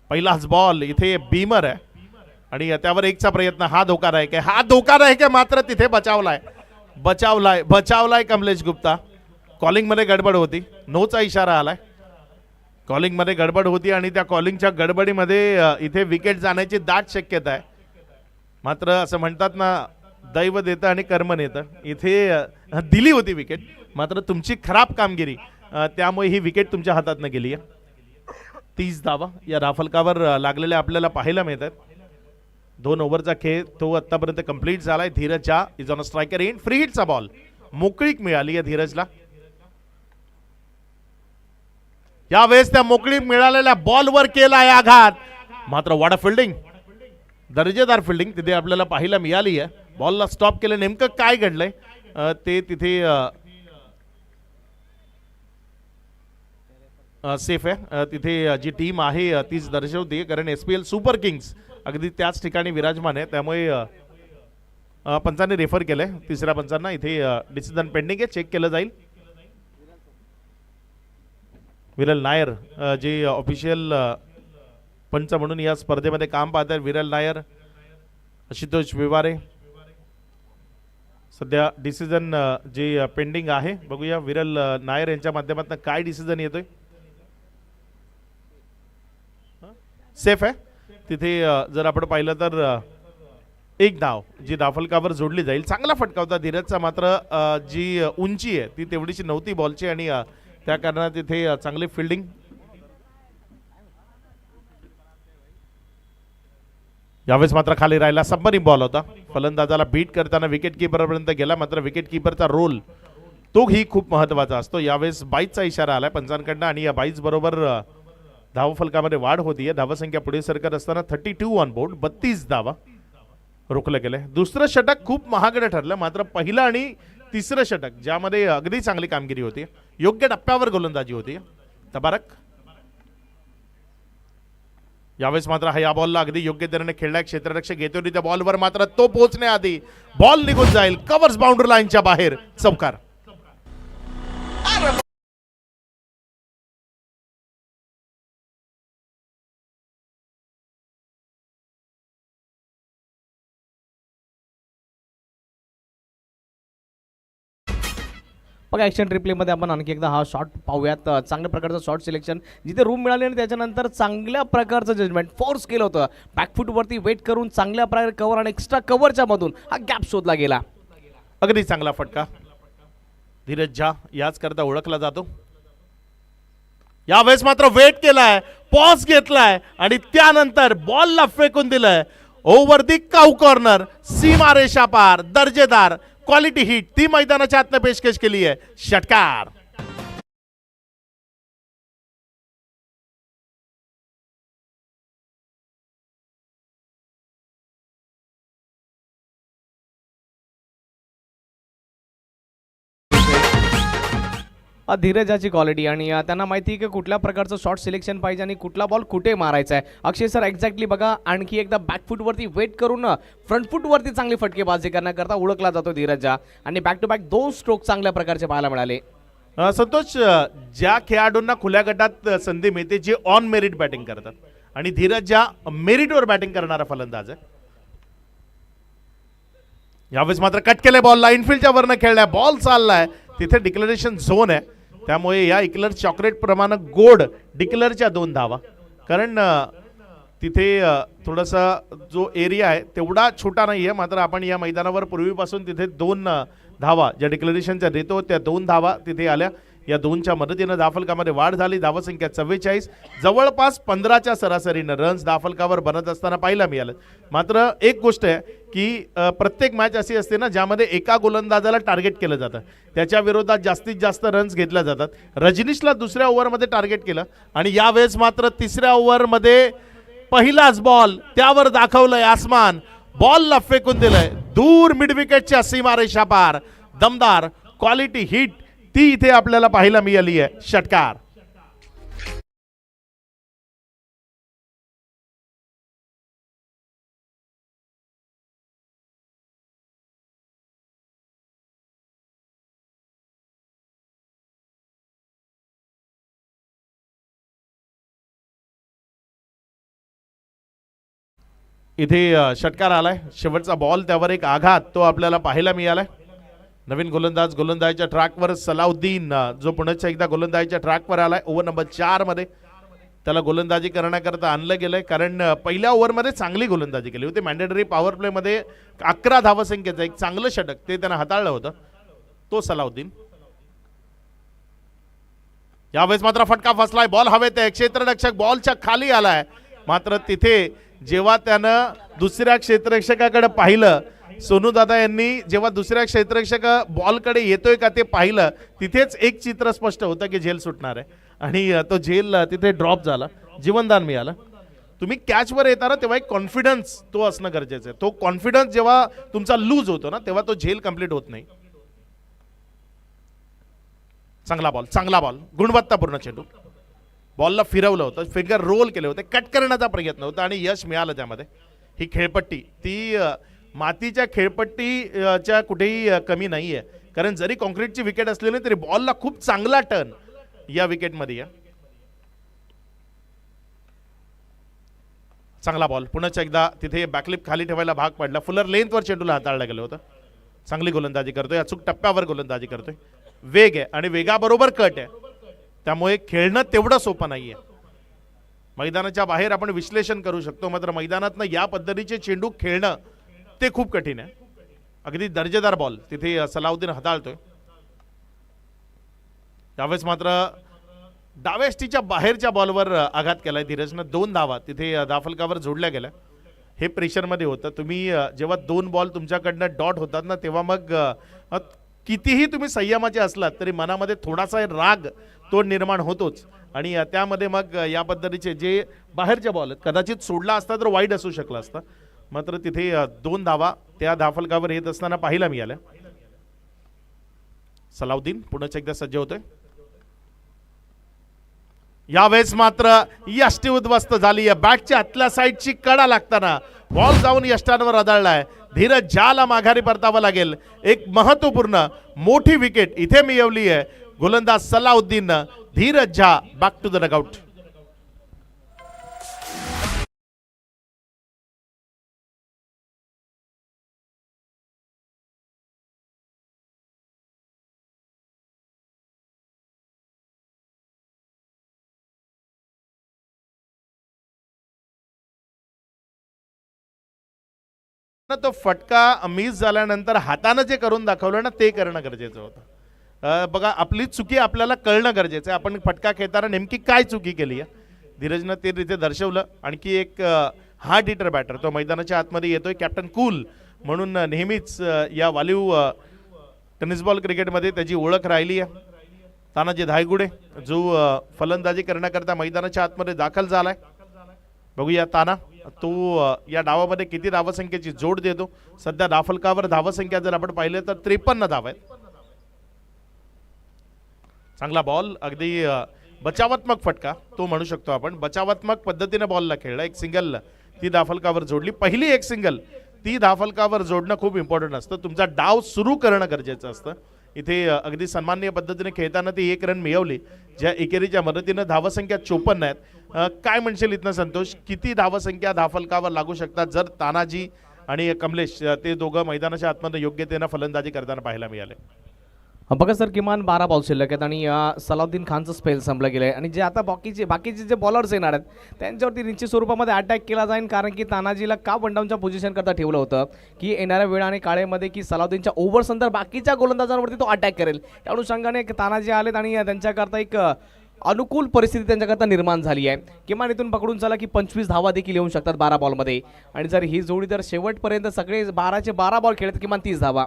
पहिलाच बॉल इथे बीमर आहे आणि त्यावर एकचा प्रयत्न. हा धोकादायक आहे, हा धोकादायक आहे, मात्र तिथे बचावलाय कमलेश गुप्ता. कॉलिंगमध्ये गडबड होती, नोचा इशारा आलाय. कॉलिंगमध्ये गडबड होती आणि त्या कॉलिंगच्या गडबडीमध्ये इथे विकेट जाण्याची दाट शक्यता आहे. मात्र असं म्हणतात ना, दैव देतं आणि कर्म नेतं. इथे दिली होती विकेट, मात्र तुमची खराब कामगिरी त्यामुळे ही विकेट तुमच्या हातातनं गेली आहे. 30 धावा या राफलकावर लागलेल्या आपल्याला पाहायला मिळतात. 2 ओव्हरचा खेळ तो आतापर्यंत कंप्लीट झालाय. Dheeraj Jha is on striker in. Free हिटचा बॉल, मोकळीक मिळाली आहे धीरजला. यावेळेस त्या मोकळीक मिळालेल्या बॉलवर केलाय आघात, मात्र वॉट अ फिल्डिंग, दर्जेदार फिल्डिंग तिथे आपल्याला पाहायला मिळाली आहे. बॉलला स्टॉप केलं. नेमकं काय घडलंय ते तिथे सेफ आहे. तिथे जी टीम आहे तीच दर्शवते, कारण SPL सुपर किंग्स अगदी त्याच ठिकाणी विराजमान आहे. त्यामुळे पंचांनी रेफर केलंय. तिसऱ्या पंचांना इथे डिसिजन पेंडिंग आहे, चेक केलं जाईल. विरल नायर जे ऑफिशियल पंच म्हणून या स्पर्धेमध्ये काम पाहतात. विरल नायर, आशुतोष विवारे सध्या डिसिजन जे पेंडिंग आहे. बघूया विरल नायर यांच्या माध्यमातून काय डिसिजन येतोय. सेफ आहे. तिथे जर आपण पाहिलं तर एक धाव जी धाफलकावर जोडली जाईल. चांगला फटका होता धीरजचा, मात्र जी उंची आहे ती तेवढीशी नव्हती बॉलची आणि त्या कारणात तिथे चांगली फिल्डिंग. यावेळेस मात्र खाली राहिला. सबमरीन बॉल होता. फलंदाजाला बीट करताना विकेट किपरपर्यंत गेला, मात्र विकेट किपरचा रोल तोही खूप महत्वाचा असतो. यावेळेस 22चा इशारा आलाय पंचांकडनं आणि या 22 बरोबर धावफलकामध्ये वाढ होतीये. धावसंख्या पुढे सरकत असताना 32 ऑन बोर्ड. 32 धावा रोखलं गेलंय. दुसरं षटक खूप महागडं ठरलं, मात्र पहिलं आणि तिसरं षटक ज्यामध्ये अगदी चांगली कामगिरी होती, योग्य टप्प्यावर गोलंदाजी होती. तबारक यावेळेस मात्र हा या बॉलला अगदी योग्य तऱ्हेने खेळलाय. क्षेत्ररक्षक घेतो त्या बॉलवर, मात्र तो पोहोचण्याआधी बॉल निघून जाईल. कव्हर्स बाउंड्री लाईनच्या बाहेर. चौकार.
बघा ॲक्शन रिप्लेमध्ये आपण आणखी एकदा हा शॉट पाहूयात. चांगल्या प्रकारचं शॉट सिलेक्शन जिथे रूम मिळाली आणि त्याच्यानंतर चांगल्या प्रकारचं जजमेंट फोर्स केलं होतं. बॅकफूटवरती वेट करून चांगल्या प्रकारे कव्हर आणि एक्स्ट्रा कव्हरच्या मधून हा गॅप शोधला गेला.
अगदी चांगला फटका. धीरज झा याच करता ओळखला जातो. यावेळेस मात्र वेट केलाय, पॉज घेतलाय आणि त्यानंतर बॉलला फेकून दिलंय ओव्हर दी काऊ कॉर्नर. सीमा रेषा पार. दर्जेदार क्वालिटी हिट ती मैदानाच्या आतनं पेशकश केली आहे. षटकार.
धीरजाची क्वालिटी आणि त्यांना माहिती आहे की कुठल्या प्रकारचं शॉट सिलेक्शन पाहिजे आणि कुठला बॉल कुठे मारायचा आहे. अक्षय सर एक्झॅक्टली बघा आणखी एकदा बॅकफूटवरती वेट करून फ्रंट फूटवरती चांगली फटकेबाजी करण्याकरता ओळखला जातो धीरजा आणि बॅक टू बॅक 2 स्ट्रोक चांगल्या प्रकारचे पाहायला मिळाले.
संतोष, ज्या खेळाडूंना खुल्या गटात संधी मिळते जे ऑन मेरिट बॅटिंग करतात आणि धीरज ज्या मेरिटवर बॅटिंग करणारा फलंदाज आहे. यावेळेस मात्र कट केले बॉलला. इनफिल्डच्या वरनं खेळलाय. बॉल चाललाय तिथे डिक्लरेशन झोन आहे, त्यामुळे या इक्लर चॉकलेट प्रमाणे गोड डिक्लरच्या 2 धावा. कारण तिथे थोडासा जो एरिया आहे तेवढा छोटा नाही आहे, मात्र आपण या मैदानावर पूर्वीपासून तिथे 2 धावा ज्या डिक्लरेशनच्या देतो त्या 2 धावा तिथे आल्या. या 2च्या मदतीनं धाफलकामध्ये वाढ झाली. धावसंख्या 44, जवळपास 15च्या सरासरीनं रन्स धाफलकावर बनत असताना पाहायला मिळालं. मात्र एक गोष्ट आहे की प्रत्येक मॅच अशी असते ना ज्यामध्ये एका गोलंदाजाला टार्गेट केलं जातं, त्याच्या विरोधात जास्तीत जास्त रन्स घेतल्या जातात. रजनीशला दुसऱ्या ओव्हरमध्ये टार्गेट केलं आणि यावेळेस मात्र तिसऱ्या ओव्हरमध्ये पहिलाच बॉल त्यावर दाखवलंय आसमान, बॉलला फेकून दिलंय दूर मिड विकेटच्या सीमारेषा पार. दमदार क्वालिटी हिट ती इथे आपल्याला पाहायला मिळाली आहे. षटकार. इथे षटकार आलाय. शेवटचा बॉल त्यावर एक आघात तो आपल्याला पाहायला मिळालाय. नवीन गोलंदाजाच्या ट्रॅकवर सलाउद्दीन जो पुण्याच्या एकदा गोलंदाजीच्या ट्रॅकवर आलाय. ओव्हर नंबर 4 मध्ये त्याला गोलंदाजी करण्याकरता आणलं गेलंय, कारण पहिल्या ओव्हरमध्ये चांगली गोलंदाजी केली होती. मॅन्डेटरी पॉवर प्लेमध्ये 11 धावसंख्येचं एक चांगलं षटक ते त्यानं हाताळलं होतं, तो सलाउद्दीन. यावेळेस मात्र फटका फसलाय. बॉल हवेत आहे. क्षेत्ररक्षक बॉलच्या खाली आलाय, मात्र तिथे जेव्हा त्यानं दुसऱ्या क्षेत्ररक्षकाकडे पाहिलं, सोनू दादा यांनी जेव्हा दुसऱ्या क्षेत्ररक्षक बॉलकडे येतोय का ते पाहिलं, तिथेच एक चित्र स्पष्ट होतं की झेल सुटणार आहे आणि तो झेल तिथे ड्रॉप झाला, जीवनदान मिळालं. तुम्ही कॅचवर येताना तेव्हा एक कॉन्फिडन्स तो असणं गरजेचं आहे. तो कॉन्फिडन्स जेव्हा तुमचा लूज होतो ना तेव्हा तो झेल कंप्लीट होत नाही. चांगला बॉल, गुणवत्तापूर्ण चेंडू. बॉलला फिरवलं होतं, फिंगर रोल केले होते, कट करण्याचा प्रयत्न होता आणि यश मिळालं त्यामध्ये. ही खेळपट्टी ती मातीच्या खेळपट्टीच्या कुठेही कमी नाही आहे, कारण जरी कॉन्क्रीटची विकेट असलेली तरी बॉलला खूप चांगला टर्न या विकेटमध्ये आहे. चांगला बॉल, पुन्हा एकदा तिथे बॅकलिप खाली ठेवायला भाग पडला. फुलर लेंथवर चेंडूला हाताळलं गेलं होतं. चांगली गोलंदाजी करतोय, अचूक टप्प्यावर गोलंदाजी करतोय. वेग आहे आणि वेगाबरोबर कट आहे, त्यामुळे खेळणं तेवढं सोपं नाहीये. मैदानाच्या बाहेर आपण विश्लेषण करू शकतो, मात्र मैदानातनं या पद्धतीचे चेंडू खेळणं ते खूप कठीण आहे. अगदी दर्जेदार बॉल तिथे सलाउद्दीन हाताळतोय. त्यावेळेस मात्र डाव्याष्टीच्या बाहेरच्या बॉलवर आघात केलाय धीरजनं. 2 धावा तिथे दाफलकावर जोडल्या गेल्या. हे प्रेशरमध्ये होतं. तुम्ही जेव्हा 2 बॉल तुमच्याकडनं डॉट होतात ना तेव्हा मग कितीही तुम्ही संयमाचे असलात तरी मनामध्ये थोडासा राग तो निर्माण होतोच आणि त्यामध्ये मग या पद्धतीचे जे बाहेरच्या बॉल आहेत कदाचित सोडला असता तर वाईड असू शकला असता, मात्र तिथे 2 धावा त्या धाफलकावर येत असताना पाहायला मिळाल्या. सलाउद्दीन पुन्हा एकदा सज्ज होतोय. यावेळेस मात्र यष्टी उद्ध्वस्त झाली आहे. बॅटच्या आतल्या साईडची कडा लागताना बॉल जाऊन यष्टांवर आदळलाय. धीरज झाला माघारी परतावं लागेल. एक महत्वपूर्ण मोठी विकेट इथे मिळवली आहे गोलंदाज सलाउद्दीन. धीरज झा बॅक टू द डगआउट. तो फटका मिस झाल्यानंतर हाताने जे करून दाखवलं ना ते करणं गरजेचं होतं. बघा आपली चुकी आपल्याला कळणं गरजेचं आहे. आपण फटका खेळताना नेमकी काय चुकी केली आहे धीरजनं ते तिथे दर्शवलं. आणखी एक हार्ड हिटर बॅटर तो मैदानाच्या आतमध्ये येतोय. कॅप्टन कूल म्हणून नेहमीच या वालीव टेनिस बॉल क्रिकेटमध्ये त्याची ओळख राहिली आहे. तानाजी धायगुडे जो फलंदाजी करण्याकरता मैदानाच्या आतमध्ये दाखल झालाय. बघूया ताना तो या डावामध्ये किती धावसंख्येची जोड देतो. सध्या दाफलकावर धावसंख्या जर आपण पाहिले तर 53 धावा आहेत. चांगला बॉल, अगदी बचावात्मक फटका तो म्हणू शकतो आपण. बचावात्मक पद्धतीने बॉलला खेळला. एक सिंगल ती धाफलकावर जोडली. पहिली एक सिंगल ती धाफलकावर जोडणं खूप इम्पॉर्टंट असतं. तुमचा डाव सुरू करणं गरजेचं असतं. इथे अगदी सन्माननीय पद्धतीने खेळताना ती 1 रन मिळवली. ज्या एकेरीच्या मदतीनं धावसंख्या 54 आहेत. काय म्हणशील इथनं संतोष, किती धावसंख्या धाफलकावर लागू शकतात जर तानाजी आणि कमलेश ते दोघं मैदानाच्या आतमध्ये योग्यतेनं फलंदाजी करताना पाहायला मिळाले?
बघा सर, किमान 12 बॉल शिल्लक आहेत आणि सलाउद्दीन खानचं स्पेल संपलं गेलं आहे आणि जे आता बाकीचे जे बॉलर्स येणार आहेत त्यांच्यावरती निश्चित स्वरूपामध्ये अटॅक केला जाईल, कारण की तानाजीला का वनडाऊनच्या पोझिशन करता ठेवलं होतं की येणाऱ्या वेळ आणि काळेमध्ये की सलाउद्दीनच्या ओव्हर्स नंतर बाकीच्या गोलंदाजांवरती तो अटॅक करेल. त्या अनुषंगाने तानाजी आलेत आणि त्यांच्याकरता एक अनुकूल परिस्थिती त्यांच्याकरता निर्माण झाली आहे. किमान इथून पकडून चला की 25 धावा देखील येऊ शकतात 12 बॉलमध्ये आणि जर ही जोडी जर शेवटपर्यंत सगळे 12चे 12 बॉल खेळत किमान 30 धावा.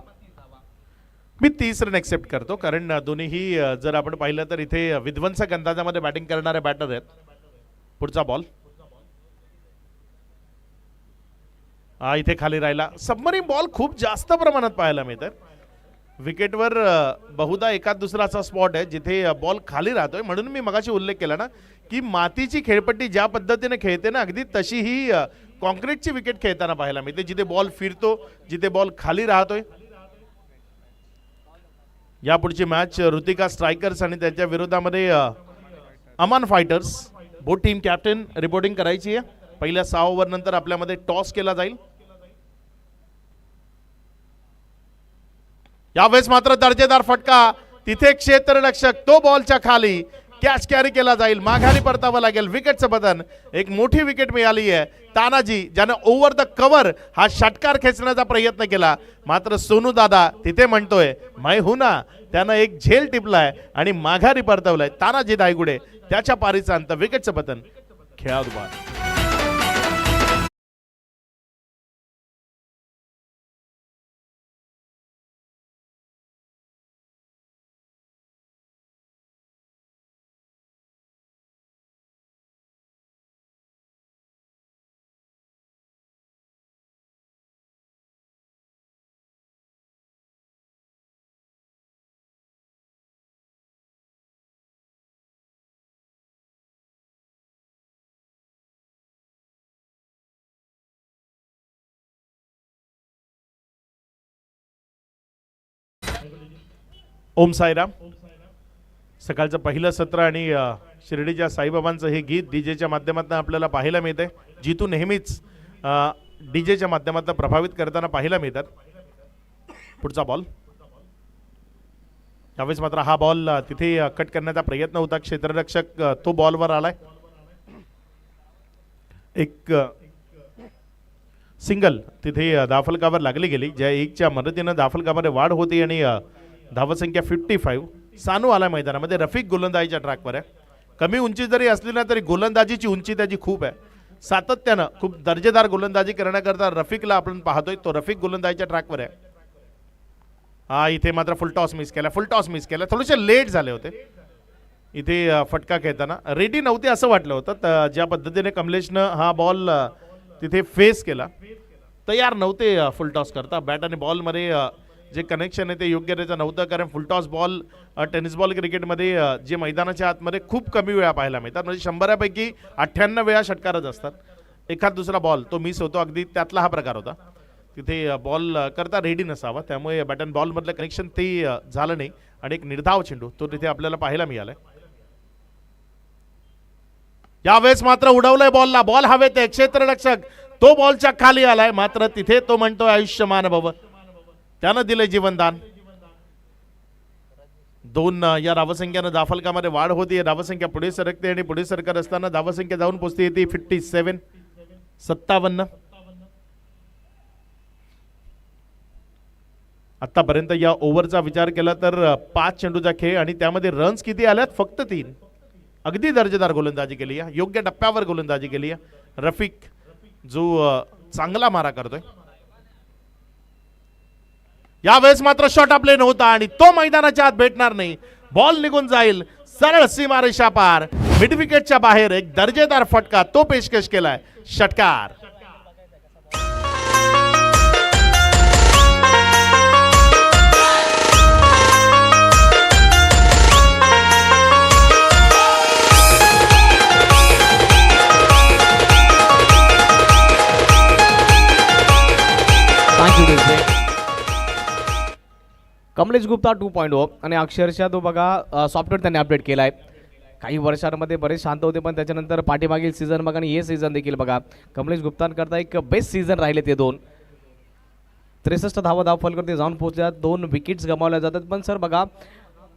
मी 30 रन एक्सेप्ट करतो, कारण दोन्हीही जर आपण पाहिलं तर इथे विध्वंसक अंदाजामध्ये बॅटिंग करणारे बॅटर आहेत. पुढचा बॉल हा इथे खाली राहिला. सबमरीन बॉल खूप जास्त प्रमाणात पाहायला मिळतात विकेटवर. बहुधा एकाच दुसरा असा स्पॉट आहे जिथे बॉल खाली राहतोय. म्हणून मी मगाशी उल्लेख केला ना की मातीची खेळपट्टी ज्या पद्धतीने खेळते ना, अगदी तशी ही कॉन्क्रीटची विकेट खेळताना पाहायला मिळते, जिथे बॉल फिरतो, जिथे बॉल खाली राहतोय. यापुढची मॅच ऋतिका स्ट्रायकर्स आणि त्यांच्या विरोधामध्ये Aman fighters. Both team captain reporting करायची आहे. पहिल्या 6 ओव्हर नंतर आपल्यामध्ये टॉस केला जाईल. यावेळेस मात्र दर्जेदार फटका, तिथे क्षेत्ररक्षक, तो बॉलच्या खाली कॅच कॅरी केला जाईल, माघारी परतावं लागेल. विकेटचं बदन, एक मोठी विकेट मिळाली आहे. तानाजी ज्यानं ओव्हर द कव्हर हा षटकार खेचण्याचा प्रयत्न केला, मात्र सोनू दादा तिथे म्हणतोय मै हूं ना, त्यानं एक झेल टिपलाय आणि माघारी परतवलाय. तानाजी दायगुडे त्याच्या पारीचा अंत. विकेटचं बदन, खेळाडू बाद. ओम साईराम. सकाळचं पहिलं सत्र आणि शिर्डीच्या साईबाबांचं हे गीत डीजेच्या माध्यमातून आपल्याला पाहायला मिळते. जितू नेहमीच डीजेच्या माध्यमातून प्रभावित करताना पाहायला मिळतात. पुढचा बॉल, यावेळेस मात्र हा बॉल तिथे कट करण्याचा प्रयत्न होता. क्षेत्ररक्षक तो बॉलवर आलाय. एक सिंगल तिथे धावफलकावर लागली गेली, ज्या 1च्या मदतीनं धावफलकामध्ये वाढ होती आणि धावसंख्या 55. सानू आला मैदानामध्ये. रफिक गोलंदाजीच्या ट्रॅकवर आहे. कमी उंची जरी असली ना तरी गोलंदाजीची उंची त्याची खूप आहे. सातत्यानं खूप दर्जेदार गोलंदाजी करण्याकरता रफिकला आपण पाहतोय. तो रफिक गोलंदाजीच्या ट्रॅकवर आहे. हा इथे मात्र फुल टॉस मिस केला. थोडेसे लेट झाले होते इथे फटका खेळताना. रेडी नव्हते असं वाटलं होतं. ज्या पद्धतीने कमलेशनं हा बॉल तिथे फेस केला, तयार नव्हते फुल टॉस करता. बॅट आणि बॉलमध्ये जे कनेक्शन आहे ते योग्यरित्या नव्हतं, कारण फुलटॉस बॉल टेनिस बॉल क्रिकेटमध्ये जे मैदानाच्या आतमध्ये खूप कमी वेळा पाहायला मिळतात. म्हणजे 100 पैकी 98 वेळा षटकारच असतात. एखाद दुसरा बॉल तो मिस होतो, अगदी त्यातला हा प्रकार होता. तिथे बॉल करता रेडी नसावा, त्यामुळे बॅट अँड बॉलमधलं कनेक्शन ते झालं नाही आणि एक निर्धाव चेंडू तो तिथे आपल्याला पाहायला मिळालाय. यावेळेस मात्र उडवलंय बॉलला. बॉल हवेत आहे. क्षेत्ररक्षक तो बॉलच्या खाली आलाय, मात्र तिथे तो म्हणतोय आयुष्यमान भव. त्यानं दिलंय जीवनदान. 2 या धावसंख्येनं धावफलकामध्ये वाढ होती. धावसंख्या पुढे सरकते आणि पुढे सरकत असताना धावसंख्या जाऊन पोहोचते ती 57. आतापर्यंत या ओव्हरचा विचार केला तर 5 चेंडूचा खेळ आणि त्यामध्ये रन्स किती आल्यात? फक्त 3. अगदी दर्जेदार गोलंदाजी केली आहे. योग्य टप्प्यावर गोलंदाजी केली आहे. रफिक जो चांगला मारा करतोय. यावेळेस मात्र शॉट आपले नव्हता आणि तो मैदानाच्या आत भेटणार नाही. बॉल निघून जाईल सरळ सीमारेषा पार. मिड विकेटच्या बाहेर एक दर्जेदार फटका तो पेशकश केलाय. षटकार.
कमलेश गुप्ता 2.0 आणि अक्षरशः तो बघा सॉफ्टवेअर त्यांनी अपडेट केला आहे. काही वर्षांमध्ये बरेच शांत होते, पण त्याच्यानंतर पाठीमागील सीझन बघा आणि हे सीझन देखील बघा कमलेश गुप्तांकरता एक बेस्ट सीझन राहिले ते 2. 63 धावा धावफलकावरती जाऊन पोहोचल्या, 2 विकेट्स गमावल्या जातात. पण सर बघा,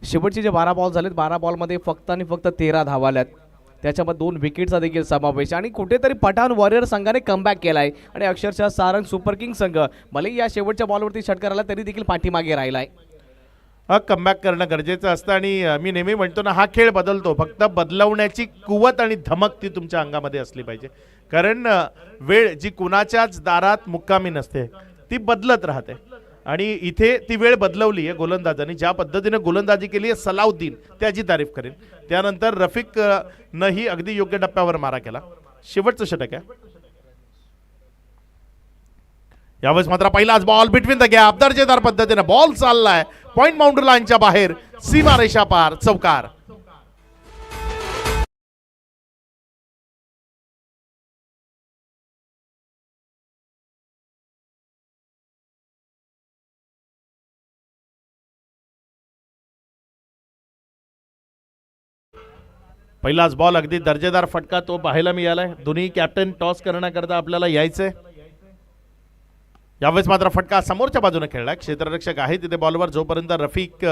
शेवटचे जे 12 बॉल झालेत, 12 बॉलमध्ये फक्त आणि फक्त 13 धावा आल्यात, त्याच्यामध्ये 2 विकेटचा देखील समावेश. आणि कुठेतरी पठाण वॉरियर संघाने कमबॅक केला आहे आणि अक्षरशः सारंग सुपर किंग संघ भले या शेवटच्या बॉलवरती षटकार आला तरी देखील पाठीमागे राहिला आहे.
कमबॅक करणं गरजेचं असतं आणि मी नेहमी म्हणतो ना, हा खेळ बदलतो, फक्त बदलवण्याची कुवत आणि धमक ती तुमच्या अंगामध्ये असली पाहिजे. कारण वेळ जी कुणाच्याच दारात मुक्कामी नसते, ती बदलत राहते आणि इथे ती वेळ बदलवली आहे गोलंदाजांनी. ज्या पद्धतीने गोलंदाजी केली आहे सलाउद्दीन, त्याची तारीफ करेन. त्यानंतर रफिक न ही अगदी योग्य टप्प्यावर मारा केला. शेवटचं षटक आहे यावेळेस मात्र पहिलाच बॉल बिटवीन द गॅप, दर्जेदार पद्धतीने बॉल चाललाय पॉइंट बाउंड्री लाईनच्या बाहेर, सीमारेषा पार, चौकार. पहिलाच बॉल अगदी दर्जेदार फटका तो पाहायला मिळालाय. दोन्ही कॅप्टन टॉस करण्याकरता आपल्याला यायचंय. यावेळेस मात्र फटका समोरच्या बाजूने खेळलाय, क्षेत्ररक्षक आहे तिथे बॉलवर. जोपर्यंत रफिक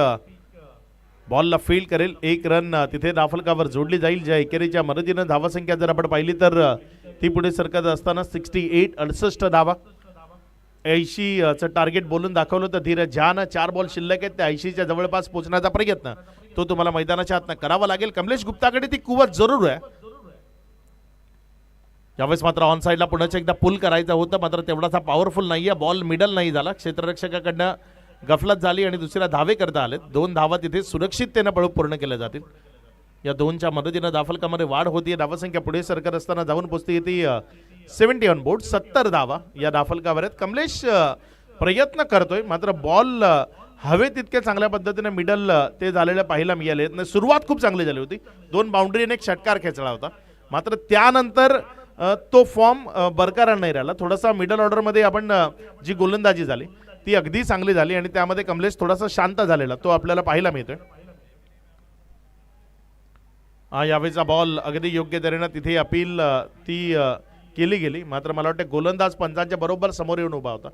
बॉलला फील्ड करेल, 1 रन तिथे धावफलकावर जोडली जाईल. ज्या एकेरीच्या मदतीनं धावासंख्या जर आपण पाहिली तर ती पुढे सरकत असताना 68 धावा, 80चं टार्गेट बोलून दाखवलं होतं धीरज झा. 4 बॉल शिल्लक आहेत, त्या 80च्या जवळपास पोहोचण्याचा प्रयत्न तो तुम्हाला मैदानाच्या आतनं करावा लागेल. कमलेश गुप्ताकडे ती कुवत जरूर आहे. यावेळेस मात्र ऑन साईडला पुन्हा एकदा पुल करायचं होतं, मात्र तेवढासा पॉवरफुल नाहीये. बॉल मिडल नाही झाला, क्षेत्ररक्षकाकडनं गफलत झाली आणि दुसऱ्या धावे करता आलेत. 2 धावा तिथे सुरक्षिततेनं पळून पूर्ण केल्या जातील. या 2च्या मदतीनं धावफलकामध्ये वाढ होती. धावसंख्या पुढे सरकत असताना जाऊन पोहोचते ती 70 ऑन बोर्ड. 70 धावा या धावफलकावर आहेत. कमलेश प्रयत्न करतोय, मात्र बॉल हवे तितके चांगल्या पद्धतीने मिडल ते झालेलं पाहायला मिळाले. सुरुवात खूप चांगली झाली होती, 2 बाउंड्रीने एक षटकार खेचला होता, मात्र त्यानंतर तो फॉर्म बरकरार नाही राहिला. थोडासा मिडल ऑर्डरमध्ये आपण जी गोलंदाजी झाली ती अगदी चांगली झाली आणि त्यामध्ये कमलेश थोडासा शांत झालेला तो आपल्याला पाहायला मिळतोय. यावेळीचा बॉल अगदी योग्य तऱ्हेनं तिथे अपील ती केली गेली, मात्र मला वाटतं गोलंदाज पंचांच्या बरोबर समोर येऊन उभा होता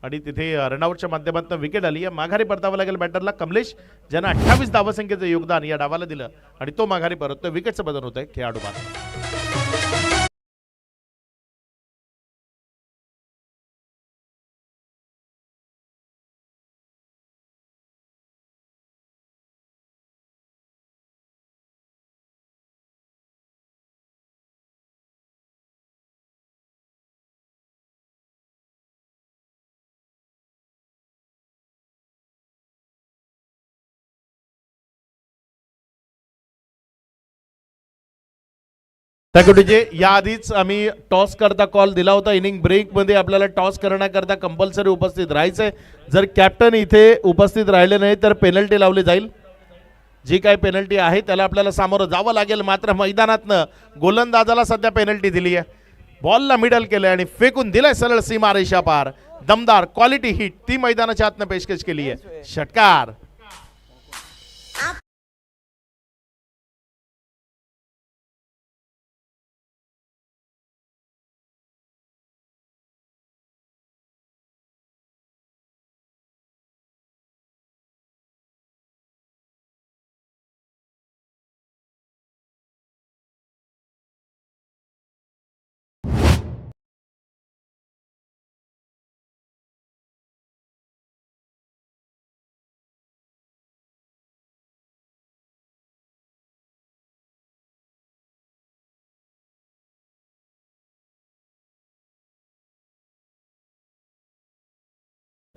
आणि तिथे रनआउटच्या माध्यमातून विकेट आली. माघारी परतावं लागेल बॅटरला. कमलेश ज्यानं 28 धावसंख्येचं योगदान या डावाला दिलं आणि तो माघारी परततोय. विकेटचं बदल होतंय खेळाडू बाद. त्याकडे याआधीच आम्ही टॉस करता कॉल दिला होता. इनिंग ब्रेकमध्ये आपल्याला टॉस करण्याकरता कंपल्सरी उपस्थित राहायचंय. जर कॅप्टन इथे उपस्थित राहिले नाही तर पेनल्टी लावली जाईल. जी काय पेनल्टी आहे त्याला आपल्याला सामोरं जावं लागेल. मात्र मैदानातनं गोलंदाजाला सध्या पेनल्टी दिली आहे. बॉलला मिडल केलं आणि फेकून दिलंय सरळ सीमारेषा पार. दमदार क्वालिटी हिट ती मैदानाच्या आतनं पेशकश केली आहे. षटकार.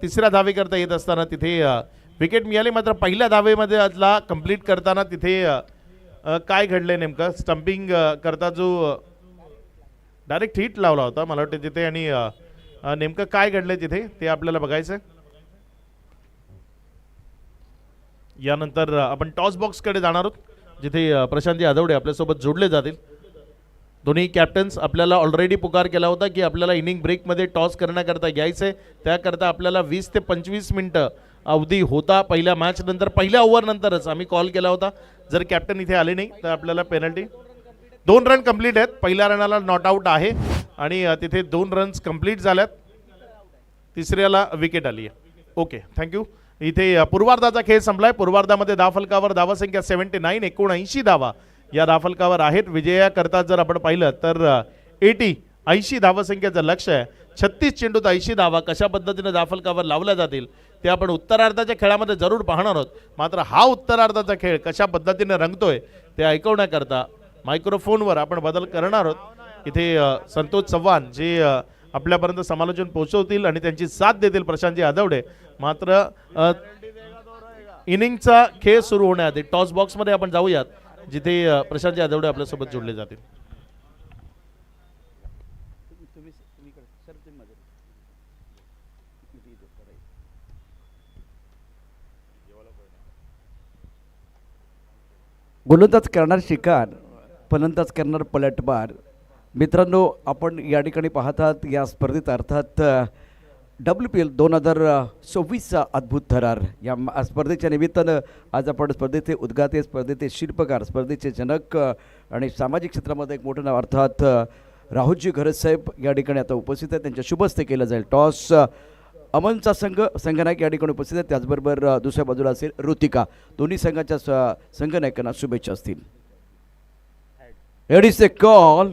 तिसऱ्या धावे करता येत असताना तिथे विकेट मिळाली. मात्र पहिल्या धावेमध्ये आजला कंप्लीट करताना तिथे काय घडलंय नेमकं, स्टंपिंग करता जो डायरेक्ट हिट लावला होता मला वाटतं तिथे, आणि नेमकं काय घडलंय तिथे ते आपल्याला बघायचंय. यानंतर आपण टॉस बॉक्सकडे जाणार आहोत, जिथे प्रशांत यादवडे आपल्यासोबत जोडले जातील. दोन्ही कॅप्टन्स आपल्याला ऑलरेडी पुकार केला होता की आपल्याला इनिंग ब्रेकमध्ये टॉस करण्याकरता घ्यायचं आहे. त्याकरता आपल्याला 20 ते 25 मिनटं अवधी होता पहिल्या मॅच नंतर. पहिल्या ओव्हरनंतरच आम्ही कॉल केला होता, जर कॅप्टन इथे आले नाही तर आपल्याला पेनल्टी. 2 रन कंप्लीट आहेत. पहिल्या रनाला नॉट आऊट आहे आणि तिथे 2 रन्स कंप्लीट झाल्यात. तिसऱ्याला विकेट आली आहे. Okay, thank you. इथे पूर्वार्धाचा खेळ संपलाय. पूर्वार्धामध्ये धावफलकावर धावसंख्या 79 79 धावा या धावफलकावर आहेत. विजयाकरता जर आपण पाहिलं तर 80 धावसंख्येचं लक्ष आहे. 36 चेंडूत 80 धावा कशा पद्धतीने धावफलकावर लावल्या जातील ते आपण उत्तरार्धाच्या खेळामध्ये जरूर पाहणार आहोत. मात्र हा उत्तरार्धाचा खेळ कशा पद्धतीने रंगतोय ते ऐकवण्याकरता मायक्रोफोनवर आपण बदल करणार आहोत. इथे संतोष चव्हाण जे आपल्यापर्यंत समालोचन पोहोचवतील आणि त्यांची साथ देतील प्रशांतजी आदवडे. मात्र इनिंगचा खेळ सुरू होण्याआधी टॉस बॉक्समध्ये आपण जाऊयात, जिथे प्रशांतजी आदवडे आपल्यासोबत जोडले जातील.
गोलंदाज करणार शिकार, फलंदाज करणार पलटवार. मित्रांनो, आपण या ठिकाणी पाहतात या स्पर्धेत अर्थात WPL 2026चा अद्भुत थरार या स्पर्धेच्या निमित्तानं आज आपण स्पर्धेचे उद्घाते, स्पर्धेचे शिल्पकार, स्पर्धेचे जनक आणि सामाजिक क्षेत्रामध्ये एक मोठं नाव अर्थात राहुलजी घरतसाहेब या ठिकाणी आता उपस्थित आहेत. त्यांच्या शुभ हस्ते केलं जाईल. टॉस अमनचा संघनायक या ठिकाणी उपस्थित आहेत. त्याचबरोबर दुसऱ्या बाजूला असेल ऋतिका. दोन्ही संघाच्या संघनायकांना शुभेच्छा असतील. It is a call.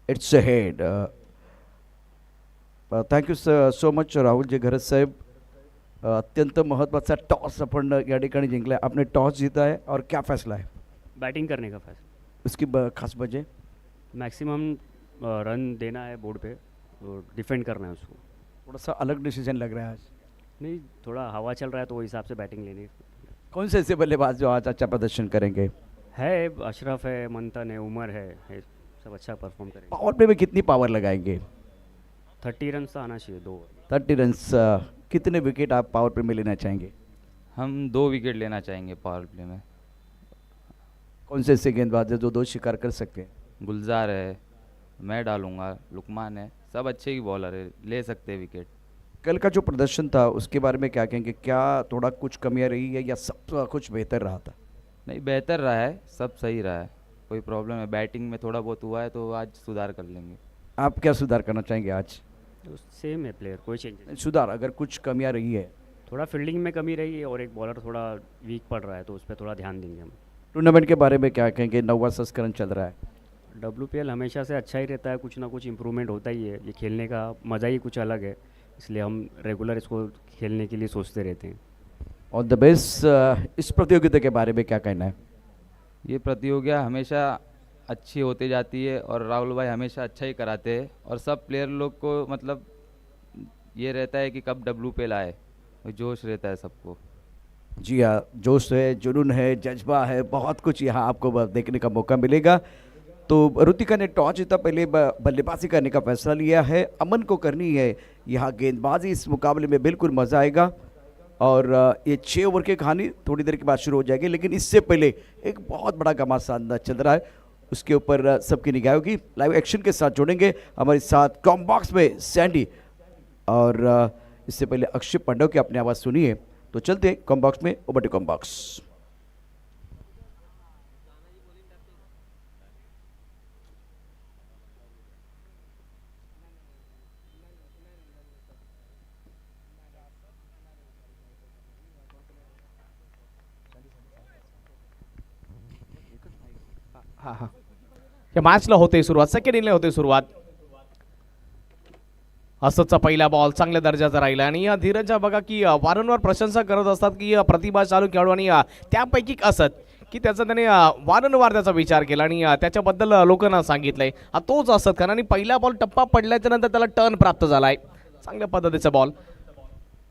It's a head. Thank you so much राहुलजी घरत साहेब. अत्यंत महत्त्वाचा टॉस आपण या ठिकाणी जिंकला है. आपने टॉस जीता है और क्या फैसला है?
बैटिंग करने का फैसला.
उसकी खास वजह?
मैक्सिमम रन देना है बोर्ड पे, तो डिफेंड करना है उसको.
थोड़ा सा अलग डिसीजन लग रहा है आज.
नहीं, थोड़ा हवा चल रहा है तो वो हिसाब से बैटिंग लेनी
कौन से ऐसे बल्लेबाज जो आज अच्छा प्रदर्शन करेंगे?
है. अशरफ है, मंथन है, उमर है, सब अच्छा परफॉर्म करेंगे.
पावर प्ले में कितनी पावर लगाएंगे?
30 रन तो आना चाहिए. 2
30 रन्स. कितने विकेट आप पावर प्ले में लेना चाहेंगे?
हम 2 विकेट लेना चाहेंगे पावर प्ले में.
कौन से ऐसे गेंदबाज है जो 2 शिकार कर सकते हैं?
गुलजार है, मैं डालूंगा, लुकमान है, सब अच्छे ही बॉलर है, ले सकते हैं विकेट.
कल का जो प्रदर्शन था उसके बारे में क्या कहेंगे? क्या थोड़ा कुछ कमियां रही है या सब कुछ बेहतर रहा था?
नहीं, बेहतर रहा है, सब सही रहा है, कोई प्रॉब्लम है बैटिंग में थोड़ा बहुत हुआ है तो आज सुधार कर लेंगे.
आप क्या सुधार करना चाहेंगे आज?
तो सेम है प्लेयर, कोई चेंज नहीं.
सुधार अगर कुछ कमियां रही है?
थोड़ा फील्डिंग में कमी रही है और एक बॉलर थोड़ा वीक पड़ रहा है, तो उस पर थोड़ा ध्यान देंगे हम.
टूर्नामेंट के बारे में क्या कहेंगे? 9वां संस्करण चल रहा है.
WPL हमेशा से अच्छा ही रहता है, कुछ ना कुछ इम्प्रूवमेंट होता ही है. ये खेलने का मज़ा ही कुछ अलग है, इसलिए हम रेगुलर इसको खेलने के लिए सोचते रहते हैं.
All the best. इस प्रतियोगिता के बारे में क्या कहना है?
ये प्रतियोगिता हमेशा अच्छी होती जाती है और राहुल भाई हमेशा अच्छा ही कराते हैं और सब प्लेयर लोग को मतलब ये रहता है कि कब WPL आए, जोश रहता है सबको.
जी हाँ, जोश है, जुनून है, जज्बा है, बहुत कुछ यहाँ आपको देखने का मौका मिलेगा. तो ऋतिका ने टॉस जीता, पहले बल्लेबाजी करने का फैसला लिया है. अमन को करनी है यहाँ गेंदबाजी. इस मुकाबले में बिल्कुल मज़ा आएगा और ये 6 ओवर की कहानी थोड़ी देर के बाद शुरू हो जाएगी. लेकिन इससे पहले एक बहुत बड़ा घमासान चल रहा है, उसके ऊपर सबकी निगाह होगी. लाइव एक्शन के साथ जोड़ेंगे हमारे साथ कॉम बॉक्स में सैंडी और इससे पहले अक्षय पांडव की अपनी आवाज़ सुनिए. तो चलते हैं कॉम बॉक्स में. Over to comm box.
हां या मॅचला होते सुरुवात. सेकंड इनिंगला होते सुरुवात. असंचा पहिला बॉल चांगल्या दर्जाचा राहिला आणि या धीरजच्या बघा की वारंवार प्रशंसा करत असतात की प्रतिभा चालू खेळाडू आणि त्यापैकी असत की त्याचा त्याने वारंवार त्याचा विचार केला आणि त्याच्याबद्दल लोकांना सांगितलंय. तोच असत कारण आणि पहिला बॉल टप्पा पडल्याच्या नंतर त्याला टर्न प्राप्त झालाय. चांगल्या पद्धतीचा बॉल.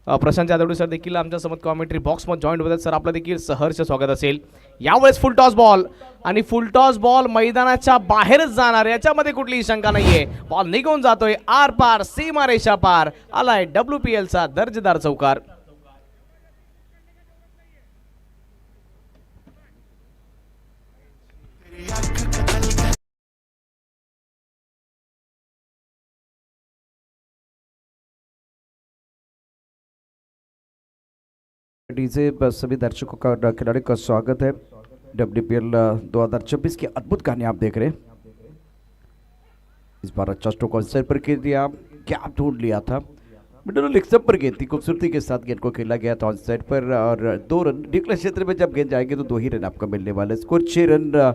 प्रशांत जाधवडे सर देखील आमच्यासोबत कॉमेंट्री बॉक्समध्ये जॉईन होतात. सर आपलं देखील सहर्ष स्वागत असेल. यावेळेस फुल टॉस बॉल आणि फुल टॉस बॉल मैदानाच्या बाहेरच जाणार, याच्यामध्ये कुठलीही शंका नाहीये. बॉल निघून जातोय आर पार, सीमारेषा पार. आलाय WPLचा दर्जेदार चौकार.
डीजे सभी दर्शकों का खिलाड़ी का स्वागत है। WPL 2026 की अद्भुत कहानी आप देख रहे हैं। इस बार अच्छा स्ट्रोक ऑन साइड पर खेल दिया, क्या ढूंढ लिया था, मिडल लेग स्टंप पर गेंद थी, खूबसूरती के साथ गेंद को खेला गया था ऑन साइड पर और 2 रन। डिक्लेयर क्षेत्र में जब गेंद जाएगी तो 2 ही रन आपको मिलने वाले, स्कोर 6 रन।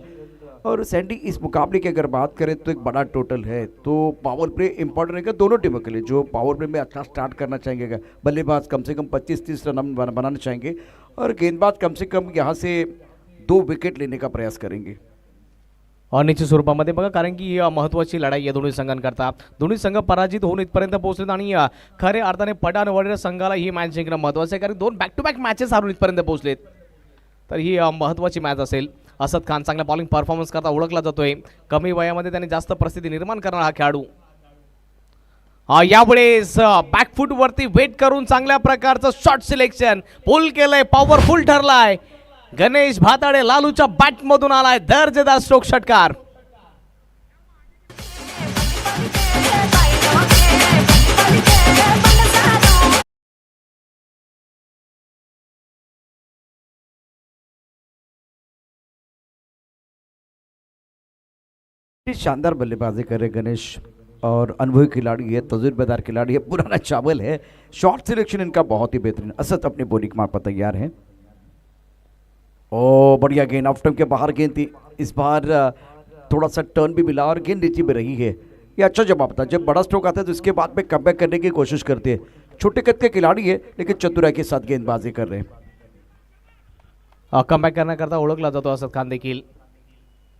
और सैंडी इस मुकाबले की अगर बात करें तो एक बड़ा टोटल है, तो पावर प्ले इंपॉर्टेंट रहेगा दोनों टीमों के लिए। जो पावर प्ले में अच्छा स्टार्ट करना चाहेंगे, बल्लेबाज कम से कम 25-30 रन बनाना चाहेंगे और गेंदबाज कम से कम यहाँ से 2 विकेट लेने का प्रयास करेंगे।
और निश्चित स्वरूपामध्ये बघा, कारण की ही महत्त्वाची लढाई आहे दोन्ही संघांकरता। दोन्ही संघ पराजित होऊन इथपर्यंत पोहोचलेत आणि खऱ्या अर्थाने पठाण वॉरियर्स संघाला ही मॅच जिंकणं महत्त्वाचं आहे, कारण 2 बॅक टू बॅक मॅचेस हारून इथपर्यंत पोहोचलेत, तर ही महत्त्वाची मॅच असेल। असद खान चांगला बॉलिंग परफॉर्मन्स करता ओळखला जातोय, कमी वयामध्ये त्याने जास्त प्रसिद्धी निर्माण करणारा हा खेळाडू। यावेळेस बॅकफूट वरती वेट करून चांगल्या प्रकारचं शॉट सिलेक्शन, पुल केलंय, पॉवरफुल ठरलाय। गणेश भाताडे लालूच्या बॅट मधून आलाय दर्जेदार स्ट्रोक षटकार।
शानदार बल्लेबाजी कर रहे गणेश और अनुभवी खिलाड़ी है, तजुर्बेदार खिलाड़ी है, पुराना चावल है। शॉट सिलेक्शन इनका बहुत ही बेहतरीन। असद अपनी बॉलिंग मार पर तैयार है। ओ बढ़िया गेंद, ऑफ स्टंप के बाहर गेंद थी। इस बार थोड़ा सा टर्न भी मिला और गेंद नीचे में रही है। ये अच्छा जवाब था। जब बड़ा स्ट्रोक आता है तो इसके बाद में कमबैक करने की कोशिश करते हैं। छोटे कद के खिलाड़ी है लेकिन चतुराई के साथ गेंदबाजी कर रहे हैं।
कमबॅक करण्याकरता ओळखला जातो असद खान देखील।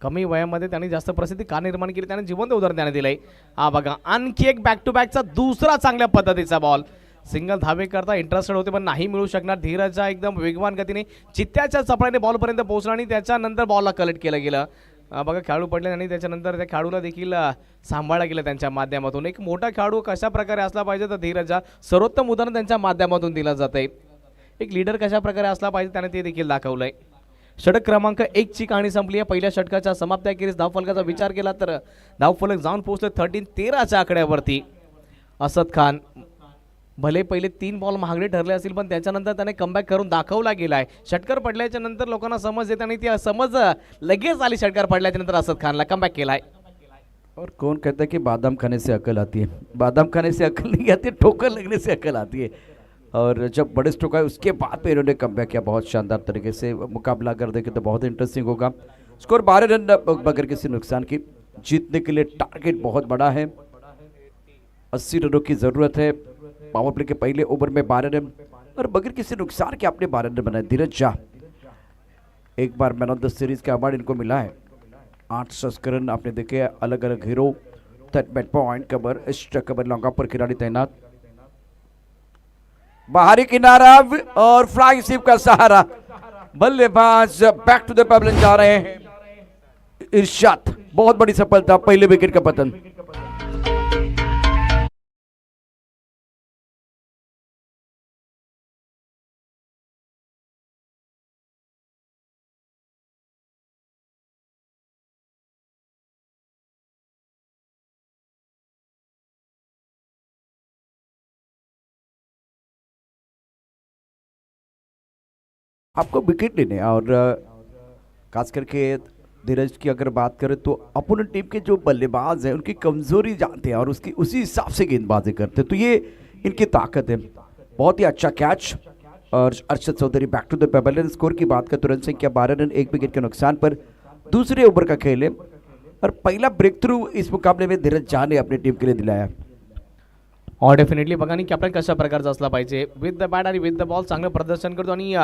कमी वयामध्ये त्यांनी जास्त प्रसिद्धी का निर्माण केली, त्याने जिवंत उदाहरण त्याने दिलंय। हा बघा, आणखी एक बॅक टू बॅकचा दुसरा चांगल्या पद्धतीचा बॉल। सिंगल धावे करता इंटरेस्टेड होते पण नाही मिळू शकणार। धीरजच्या एकदम वेगवान गतीने चित्त्याच्या चपळाने बॉलपर्यंत पोहोचला आणि त्याच्यानंतर बॉलला कलेक्ट केलं गेलं। बघा, खेळाडू पडले आणि त्याच्यानंतर त्या खेळाडूला देखील सांभाळलं गेलं त्यांच्या माध्यमातून। एक मोठा खेळाडू कशा प्रकारे असला पाहिजे तर धीरजच्या सर्वोत्तम उदाहरण त्यांच्या माध्यमातून दिलं जातंय। एक लीडर कशा प्रकारे असला पाहिजे त्याने ते देखील दाखवलंय। षटक क्रमांक 1 ची कहाणी संपली आहे। पहिल्या षटकाच्या समाप्तीअखेरीस धावफलकाचा विचार केला तर धावफलक जाऊन पोहोचले 13-13च्या आकड्यावरती। असद खान भले पहिले 3 बॉल महागडे ठरले असतील पण त्याच्यानंतर त्याने कमबॅक करून दाखवला गेलाय। षटकार पडल्याच्या नंतर लोकांना समज येते आणि ती समज लगेच आली षटकार पडल्याच्या नंतर असद खानला कमबॅक केलाय।
और कौन कहता है कि बादाम खाने से अकल आती है? बादाम खाने से अकल नहीं आती, ठोकर लगने से अकल आती है। और जब बड़े स्ट्रोक आए उसके बाद में इन्होंने कमबैक किया बहुत शानदार तरीके से। मुकाबला कर देखें तो बहुत इंटरेस्टिंग होगा। स्कोर 12 रन बगैर किसी नुकसान की। जीतने के लिए टारगेट बहुत बड़ा है, 80 रनों की ज़रूरत है। पावर प्ले के पहले ओवर में 12 रन और बगैर किसी नुकसान के आपने 12 रन बनाए। धीरज झा एक बार मैन ऑफ द सीरीज का अवार्ड इनको मिला है। 8 संस्करण आपने देखे, अलग अलग hero, bat point cover, extra cover, long पर खिलाड़ी तैनात। बाहरी किनारा और फ्लाई स्वीप का सहारा। बल्लेबाज बैक टू द पेवलियन जा रहे हैं। इरशाद, बहुत बड़ी सफलता, पहले विकेट का पतन। आपको विकेट लेने और खास करके धीरज की अगर बात करें तो अपोनेंट टीम के जो बल्लेबाज हैं उनकी कमजोरी जानते हैं और उसी हिसाब से गेंदबाजी करते हैं, तो ये इनकी ताकत है। बहुत ही अच्छा कैच और Arshad Chaudhary back to the pavilion. Score की बात करें तो रन संख्या 12 रन 1 विकेट के नुकसान पर। दूसरे ओवर का खेल है और पहला ब्रेक थ्रू इस मुकाबले में धीरज झा ने अपनी टीम के लिए दिलाया।
और डेफिनेटली बघा आणि कॅप्टन कशा प्रकारचा असला पाहिजे। विथ द बॅट आणि विथ द बॉल चांगलं प्रदर्शन करतो आणि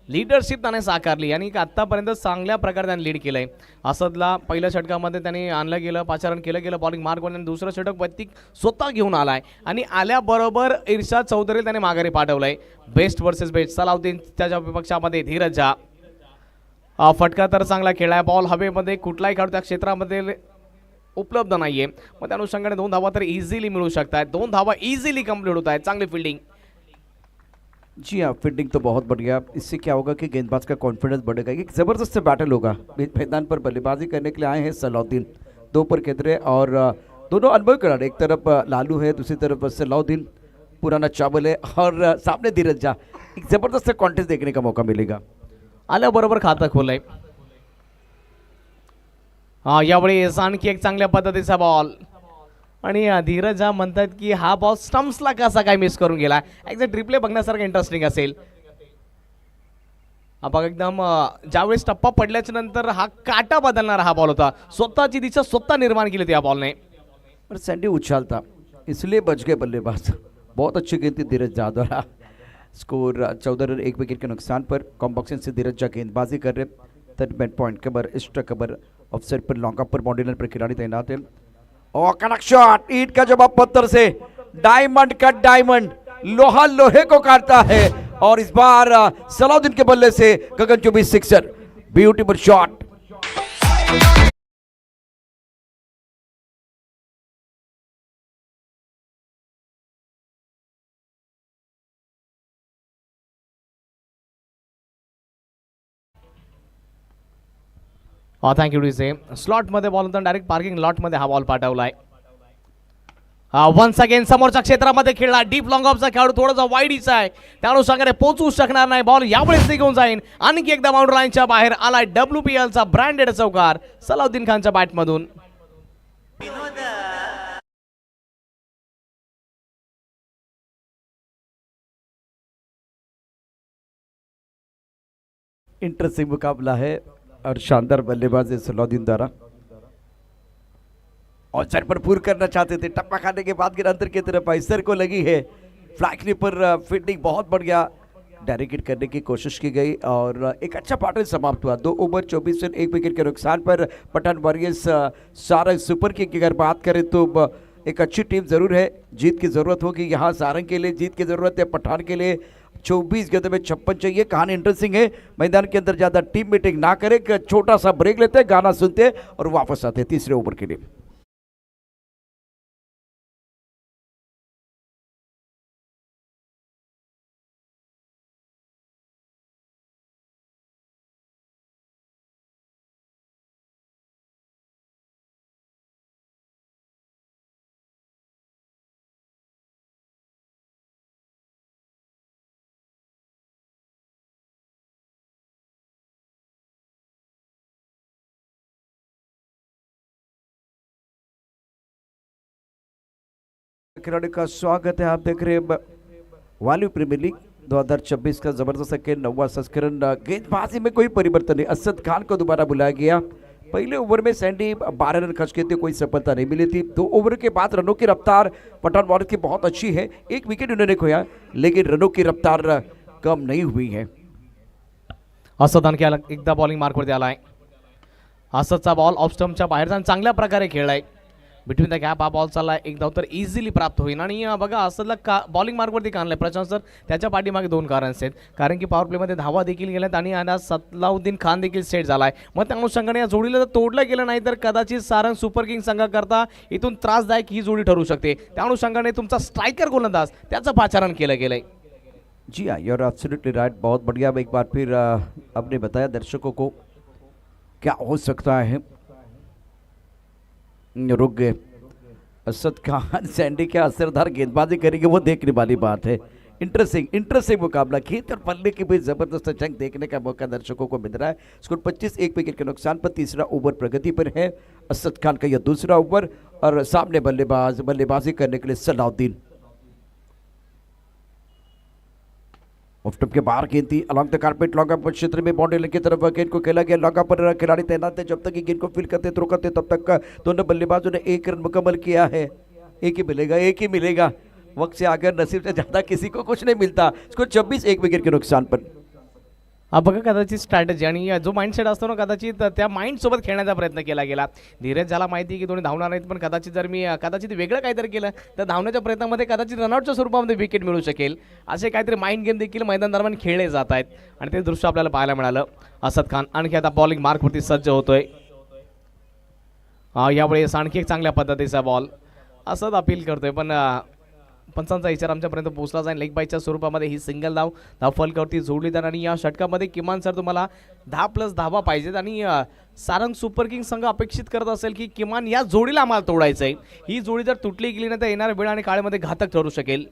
लीडरशिप त्याने साकारली आणि आतापर्यंत चांगल्या प्रकारे त्याने लीड केलंय। असदला पहिल्या षटकामध्ये त्याने आणलं गेलं, 5 रन केलं गेलं, बॉलिंग मार्क आणि दुसरं षटक वैतिक स्वतः घेऊन आलाय आणि आल्याबरोबर इर्शाद चौधरी त्याने माघारी पाठवलंय। बेस्ट वर्सेस बेस्ट सलाउद्दीन त्याच्या विपक्षामध्ये धीरज झा। फटका तर चांगला खेळाय, बॉल हवेमध्ये कुठलाही खेळाडू त्या क्षेत्रामध्ये उपलब्ध नाहीये, मग त्या अनुषंगाने 2 धावा तर इझिली मिळू शकतात। 2 धावा इझिली कंप्लीट होत आहेत। चांगली फील्डिंग।
जी हाँ, फील्डिंग तो बहुत बढ़िया। इससे क्या होगा कि गेंदबाज का कॉन्फिडेंस बढ़ेगा। एक ज़बरदस्त बैटल होगा। मैदान पर बल्लेबाजी करने के लिए आए हैं सलाउद्दीन, 2 पर केदरे और दोनों अनुभवी खिलाड़ी। एक तरफ लालू है, दूसरी तरफ सलाउद्दीन पुराना चावल है और सामने धीरज झा। एक जबरदस्त कॉन्टेस्ट देखने का मौका मिलेगा।
आल्याबरोबर खातं खोललंय. यावेळी आणखी एक चांगल्या पद्धतीचा बॉल आणि धीरज हा म्हणतात की हा बॉल स्टम्प्सला कसा काय मिस करून गेला. एक्झॅक्ट रिप्ले बघण्यासारखं इंटरेस्टिंग असेल. हा बघा एकदम ज्यावेळेस टप्पा पडल्याच्या नंतर हा काटा बदलणारा हा बॉल होता. स्वतःची दिशा स्वतः निर्माण केली होती या बॉलने.
पर सैंडी उछालता इसलिए बच गए बल्लेबाज। बहुत अच्छी गेंद थी धीरज झा द्वारा। स्कोर 14 रन 1 विकेट के नुकसान पर। कॉम बॉक्सिंग से धीरज झा गेंदबाजी कर रहे। Third bat point cover extra cover offside पर लॉन्ग पर बाउंड्री लाइन पर खिलाड़ी तैनात है। और कनक शॉट ईट का जवाब पत्थर से। डायमंड कट डायमंड, लोहा लोहे को काटता है और इस बार सलाउद्दीन के बल्ले से गगन चुंबी सिक्सर। Beautiful shot.
थँक्यू डी से. स्लॉटमध्ये बॉल होता डायरेक्ट पार्किंग लॉटमध्ये हा बॉल पाठवलाय. वन्स अगेन समोरच्या क्षेत्रामध्ये खेळला. डीप लॉंग ऑफचा खेळाडू थोडासा वाईडीचा आहे, त्या अनुषंगाने पोहोचू शकणार नाही. बॉल यावेळेस निघून जाईल. आणखी एकदा बाउंड्री लाईनच्या बाहेर आलाय. WPL चा ब्रँडेड चौकार सलाउद्दीन खानच्या बॅटमधून.
इंटरेस्टिंग मुकाबला है और शानदार बल्लेबाजी सलाउद्दीन द्वारा। और सर पर पूर करना चाहते थे, टप्पा खाने के बाद अंदर की तरफ आई, सर को लगी है। फ्लैग पर फील्डिंग बहुत बढ़िया डायरेक्ट करने की कोशिश की गई और एक अच्छा पार्टनर समाप्त हुआ। 2 ओवर 24 रन 1 विकेट के नुकसान पर Pathan warriors Sarang super king की अगर बात करें तो एक अच्छी टीम जरूर है। जीत की जरूरत होगी यहाँ सारंग के लिए, जीत की जरूरत है पठान के लिए। 24 गेंदों में 56 चाहिए। कहानी इंटरेस्टिंग है। मैदान के अंदर ज़्यादा टीम मीटिंग ना करे, छोटा सा ब्रेक लेते हैं, गाना सुनते हैं और वापस आते हैं तीसरे ओवर के लिए। खिलाड़ी का स्वागत है। आप देख रहे हैं वाली प्रीमियर लीग 2026 का जबरदस्त के 9वां संस्करण। गेंदबाजी में कोई परिवर्तन नहीं, असद खान को दोबारा बुलाया गया। पहले ओवर में सैंडी 12 रन खर्च किए थे, कोई सफलता नहीं मिली थी। 2 ओवर के बाद रनों की रफ्तार पठान वॉरियर्स की बहुत अच्छी है। 1 विकेट उन्होंने खोया लेकिन रनों की रफ्तार कम नहीं हुई है।
असद आणखी एकदा बॉलिंग मार्कवरती आलाय. असदचा बॉल ऑफ स्टंपच्या बाहेर जाऊन चांगल्या प्रकारे खेळलाय. बिटवीन द गॅप हा बॉल चालला. एक धाव तर इझिली प्राप्त होईल आणि बघा असदला का बॉलिंग मार्कवरती का आणलंय प्रशांत सर, त्याच्या पाठीमागे 2 कारण आहेत. कारण की पॉवर प्लेमध्ये धावा देखील गेल्यात आणि आता सलाउद्दीन खान देखील सेट झालाय. मग त्या अनुषंगाने या जोडीला जर तोडलं गेलं नाही तर कदाचित सारंग सुपर किंग संघाकरता इथून त्रासदायक ही जोडी ठरू शकते. त्या अनुषंगाने तुमचा स्ट्रायकर गोलंदाज त्याचं पाचारण केलं गेलंय.
जी हाँ, यू आर एब्सोल्युटली राइट। बहुत बढ़िया। एक बार फिर आपने बताया दर्शकों को क्या हो सकता है। रुक गए। असद खान सैंडी क्या असरदार गेंदबाजी करेंगे वो देखने वाली बात है। इंटरेस्टिंग मुकाबला। खेत और पल्ले की भी जबरदस्त जंग देखने का मौका दर्शकों को मिल रहा है। स्कोर 25 1 विकेट के नुकसान पर। तीसरा ओवर प्रगति पर है। असद खान का यह दूसरा ओवर और सामने बल्लेबाजी करने के लिए सलाउद्दीन। ऑफ स्टंप के बाहर गेंद थी along the carpet. Long up क्षेत्र में बाउंड्री लाइन की तरफ गेंद को खेला गया। लॉन्ग अप पर खिलाड़ी तैनात है। जब तक गेंद को फील करते थ्रो करते तब तक दोनों बल्लेबाजों ने 1 रन मुकम्मल किया है। एक ही मिलेगा। वक्त से आकर नसीब से ज्यादा किसी को कुछ नहीं मिलता। स्कोर 26 1 विकेट के नुकसान पर।
बघा कदाचित स्ट्रॅटेजी आणि जो माइंडसेट असतो ना कदाचित त्या माइंड सोबत खेळण्याचा प्रयत्न केला गेला. धीरज झाला माहिती की दोन्ही धावणार नाहीत, पण कदाचित जर मी वेगळं काहीतरी केलं तर धावण्याच्या प्रयत्नामध्ये कदाचित रनआउटच्या स्वरूपामध्ये विकेट मिळू शकेल. असे काहीतरी माइंड गेम देखील मैदान दरम्यान खेळले जात आहेत आणि ते दृश्य आपल्याला पाहायला मिळालं. असद खान आणखी आता बॉलिंग मार्कवरती सज्ज होतोय. यावेळेस आणखी एक चांगल्या पद्धतीचा बॉल. असद अपील करतोय पण पंचांचा विचार आमच्यापर्यंत पोहोचला जाईल. लेग बायच्या स्वरूपामध्ये ही सिंगल धाव फलकावरती जोडली जाणार आणि या षटकामध्ये किमान सर तुम्हाला 10+ धावा पाहिजेत आणि सारंग सुपर किंग संघ अपेक्षित करत असेल की किमान या जोडीला आम्हाला तोडायचं आहे. ही जोडी जर तुटली गेली ना तर येणाऱ्या वेळ आणि काळामध्ये घातक ठरू शकेल.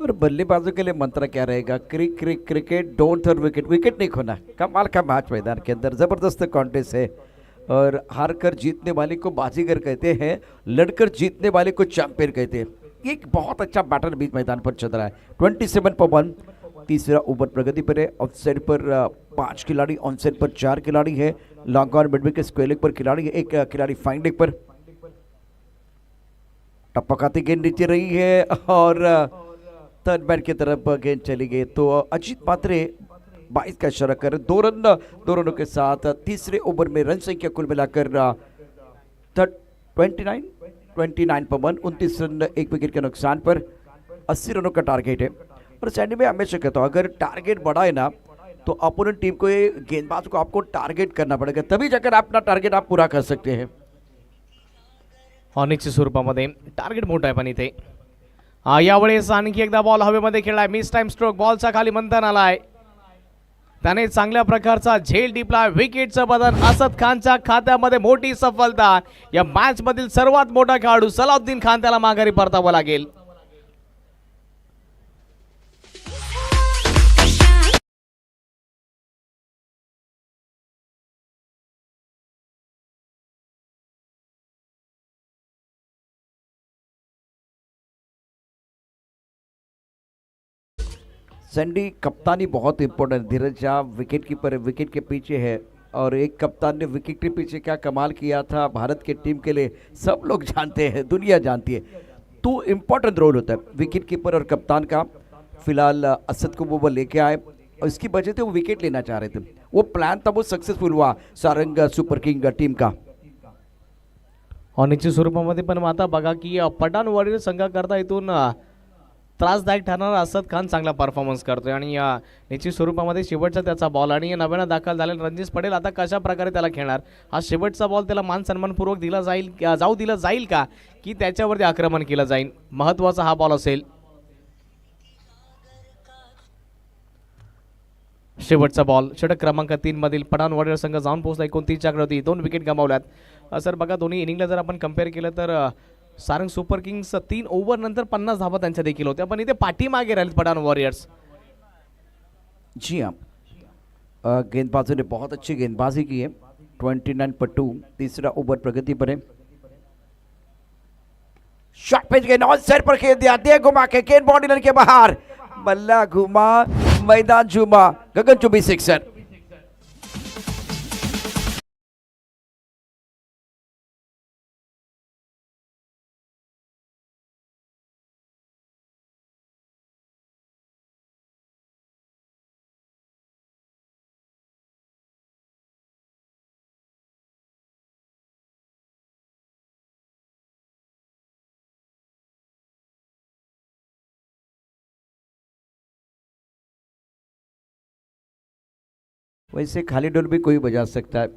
और बल्लेबाजों के लिए मंत्र क्या रहेगा? Cricket don't throw wicket, wicket नहीं खोना। कमाल का मैच मैदान के अंदर, जबरदस्त कॉन्टेस्ट है और हार कर जीतने वाले को बाजीगर कहते हैं, लड़कर जीतने वाले को चैंपियन कहते हैं। एक बहुत अच्छा बैटर बीच मैदान पर चल रहा है। 27 पर 1, तीसरा ओवर प्रगति पर है। ऑफ साइड पर 5 खिलाड़ी, ऑन साइड पर 4 खिलाड़ी है, long on mid wicket square leg पर खिलाड़ी है, एक खिलाड़ी फाइन लेग पर। टपकाती गेंद नीचे रही है और थर्ड बैट की तरफ गेंद चली गई। तो अजीत पात्रे 22 का इशारा कर 2 रनों के साथ तीसरे ओवर में रन संख्या कुल मिलाकर 29 पर 1, 29 रन, 1 विकेट के नुकसान पर 80 रनों का टारगेट है। और सैंडी में हमेशा कहता हूँ अगर टारगेट बड़ा है ना तो अपोनेंट टीम को, ये गेंदबाज को आपको टारगेट करना पड़ेगा, तभी जाकर अपना टारगेट आप पूरा कर सकते हैं।
ऑनिकच्या स्वरूपामध्ये टार्गेट मोठं आहे पण इथे यावेळेस आणखी एकदा बॉल हवेमध्ये खेळलाय, मिस टाइम स्ट्रोक, बॉलचा खाली मंथन आलाय, त्याने चांगल्या प्रकारचा झेल टिपला, विकेटचं बदल, असद खानच्या खात्यामध्ये मोठी सफलता, या मॅच मधील सर्वात मोठा खेळाडू सलाउद्दीन खान त्याला माघारी परतावं लागेल।
सैंडी कप्तानी बहुत इंपॉर्टेंट, धीरज झा विकेट कीपर है, विकेट के पीछे है और एक कप्तान ने विकेट के पीछे क्या कमाल किया था भारत की टीम के लिए, सब लोग जानते हैं, दुनिया जानती है। तो इम्पोर्टेंट रोल होता है विकेट कीपर और कप्तान का। फिलहाल असद को वो लेके आए और इसकी वजह से वो विकेट लेना चाह रहे थे, वो प्लान था, वो सक्सेसफुल हुआ सारंग सुपर किंग टीम का।
ऑनिकच्या स्वरूपामध्ये पण आता बघा की पठाण वॉरियर संघाकरता इथून त्रासदायक ठरणारा असद खान चांगला परफॉर्मन्स करतोय आणि या निश्चित स्वरूपामध्ये शेवटचा त्याचा बॉल आणि नव्यानं दाखल झालेला रणजित पटेल आता कशा प्रकारे त्याला खेळणार, हा शेवटचा बॉल त्याला मान सन्मानपूर्वक दिला जाईल का की त्याच्यावरती आक्रमण केलं जाईल, महत्त्वाचा हा बॉल असेल। शेवटचा बॉल षटक क्रमांक 3 मधील पठाण वॉरियर संघ जाऊन पोहोचला 29 आकड्यावरती, 2 विकेट गमावल्यात। सर बघा दोन्ही इनिंगला जर आपण कंपेअर केलं तर सारंग सुपर किंग्स 3 ओव्हर नंतर 50 धावा त्यांच्या देखील होत्या, पण इथे पाठीमागे राहिले पठाण वॉरियर्स।
जी हाँ, गेंदबाजों ने बहुत अच्छी गेंदबाजी की है। 29 पर 2, तीसरा ओवर प्रगति पर है। शॉट पिच गेंद ऑन साइड पर खेल दिया, दे घुमा के गेंद बॉडी लाइन के बाहर, बल्ला घुमा, मैदान झूमा, गगन चुंबी सिक्सर। वैसे खाली डोल भी कोई बजा सकता है,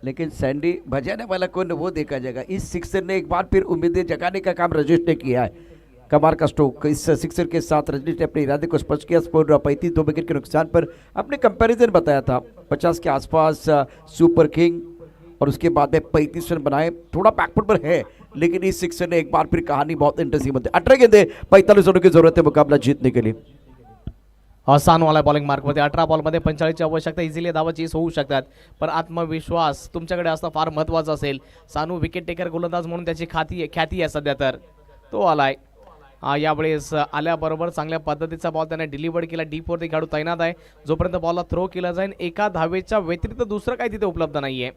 लेकिन सैंडी बजाने वाला कौन वो देखा जाएगा। इस सिक्सर ने एक बार फिर उम्मीदें जगाने का काम रजनीश ने किया है। कमाल का स्ट्रोक, इस सिक्सर के साथ रजनीश ने अपने इरादे को स्पष्ट किया। स्कोर 35, 2 विकेट के नुकसान पर। अपने कंपैरिजन बताया था 50 के आसपास सुपर किंग और उसके बाद में 35 रन बनाए, थोड़ा बैकफुट पर है, लेकिन इस सिक्सर ने एक बार फिर कहानी बहुत इंटरेस्टिंग बनती है। 18 गेंदे 45 रनों की जरूरत है मुकाबला जीतने के लिए।
सानवाला बॉलिंग मार्कमध्ये 18 बॉलमध्ये 45 ची आवश्यकता, इझिली धावा चेस होऊ शकतात, पण आत्मविश्वास तुमच्याकडे असणं फार महत्त्वाचं असेल। सानू विकेट टेकर गोलंदाज म्हणून त्याची ख्याती आहे सध्या, तर तो आलाय यावेळेस आल्याबरोबर चांगल्या पद्धतीचा बॉल त्याने डिलिव्हर केला। डीपवरती खेळाडू तैनात आहे, जोपर्यंत बॉलला थ्रो केला जाईल एका धावेच्या व्यतिरिक्त दुसरं काही तिथे उपलब्ध नाहीये।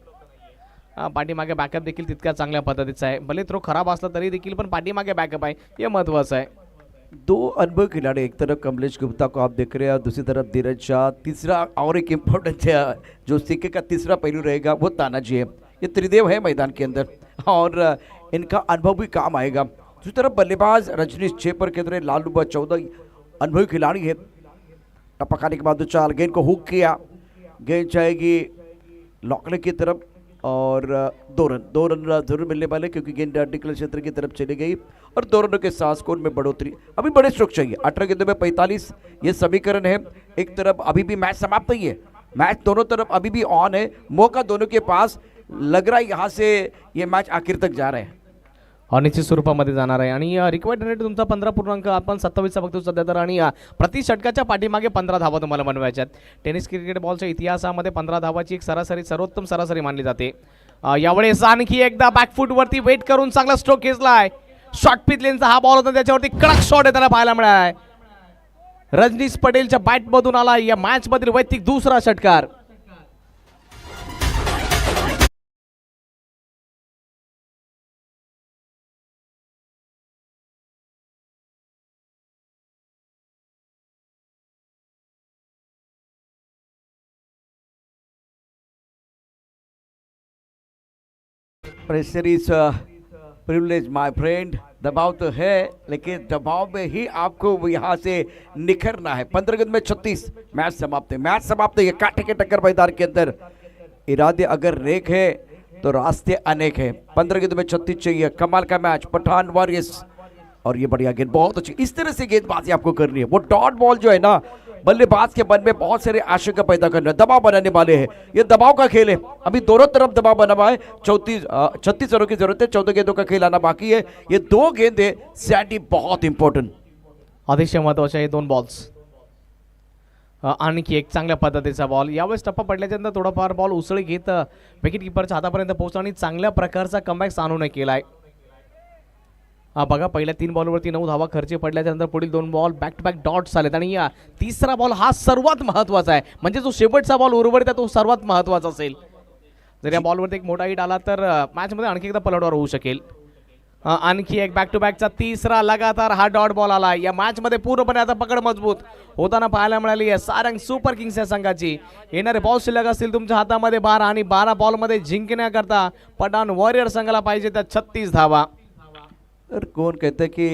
पाठीमागे बॅकअप देखील तितक्या चांगल्या पद्धतीचा आहे, भले थ्रो खराब असला तरी देखील पण पाठीमागे बॅकअप आहे, हे महत्त्वाचं आहे।
2 अनुभव खिलाड़ी, एक तरफ कमलेश गुप्ता को आप देख रहे हैं और दूसरी तरफ धीरज शाह। तीसरा और एक इम्पोर्टेंट जो सिक्के का तीसरा पहलू रहेगा वो तानाजी है। ये त्रिदेव है मैदान के अंदर और इनका अनुभव भी काम आएगा। दूसरी तरफ बल्लेबाज रजनीश 6 पर खेल रहे, लालूबा 14 अनुभवी खिलाड़ी है। टपकाने के बाद 4 गेंद को हुक किया, गेंद जाएगी लॉकले की तरफ और 2 रन जरूर मिलने वाले क्योंकि गेंद निकल क्षेत्र की तरफ चली गई और 2 रनों के साथ स्कोर में बढ़ोतरी। अभी बड़े स्ट्रोक चाहिए, 18 गेंदों में 45, ये समीकरण है। एक तरफ अभी भी मैच समाप्त नहीं है, मैच दोनों तरफ अभी भी ऑन है, मौका दोनों के पास, लग रहा है यहाँ से ये मैच आखिर तक जा रहे हैं।
और निश्चित स्वरूपामध्ये जाणार आहे आणि रिक्वायर्ड रेट तुमचा 15 आपण 27चा बघतो सध्या तर आणि प्रति षटकाच्या पाठीमागे 15 धावा तुम्हाला बनवायच्या आहेत. टेनिस क्रिकेट बॉलच्या इतिहासामध्ये 15 धावाची एक सरासरी सर्वोत्तम सरासरी मानली जाते. यावेळेस आणखी एकदा बॅकफूटवरती वेट करून चांगला स्ट्रोक खेचलाय. शॉर्ट पिच लेनचा हा बॉल होता त्याच्यावरती कडक शॉट येताना पाहायला मिळालाय. रजनीश पटेलच्या बॅटमधून आला या मॅचमधील वैयक्तिक दुसरा षटकार.
Pressure is privilege my friend. दबाव तो है लेकिन दबाव में ही आपको यहाँ से निखरना है. 15 गेंद में 36. मैच समाप्त है. मैच समाप्त है. ये कांटे के टक्कर मैदान के अंदर. इरादे अगर नेक है तो रास्ते अनेक है. 15 गेंद में 36 चाहिए. कमाल का मैच पठान वॉरियर्स. और ये बढ़िया गेंद, बहुत अच्छी. इस तरह से गेंदबाजी आपको करनी है. वो डॉट बॉल जो है ना, बल्लेबाज के मन में बहुत सारे आशंका पैदा करना, दबाव बनाने वाले हैं. ये दबाव का खेल है. अभी दोनों तरफ दबाव बना हुआ है. 36 रनों की जरूरत है. 14 गेंदों का खेल आना बाकी है. ये 2 गेंदे सैंडी बहुत इंपॉर्टंट.
अतिशय महत्वाचे हे 2 बॉल्स. आणखी एक चांगल्या पद्धतीचा बॉल. यावेळेस टप्पा पडल्याच्यानंतर थोडाफार बॉल उसळी घेत विकेट किपरच्या हातापर्यंत पोहोचला आणि चांगल्या प्रकारचा कमबॅक सानूने केलाय. बघा पहिल्या 3 बॉलवरती 9 धावा खर्ची पडल्याच्यानंतर पुढील 2 ball back to back dots आलेत आणि या तिसरा बॉल हा सर्वात महत्त्वाचा आहे. म्हणजे जो शेवटचा बॉल उर्वरित आहे तो सर्वात महत्त्वाचा असेल. जर या बॉलवरती एक मोठा हिट आला तर मॅचमध्ये आणखी एकदा पलटवार होऊ शकेल. आणखी एक बॅक टू बॅकचा तिसरा लगातार हा डॉट बॉल आला. या मॅचमध्ये पूर्णपणे आता पकड मजबूत होताना पाहायला मिळाली आहे सारंग सुपर किंग्स या संघाची. येणारे बॉल शिल्लक असतील तुमच्या हातामध्ये 12 आणि 12 बॉलमध्ये जिंकण्याकरता पठाण वॉरियर संघाला पाहिजे त्या 36 धावा.
और कौन कहता है कि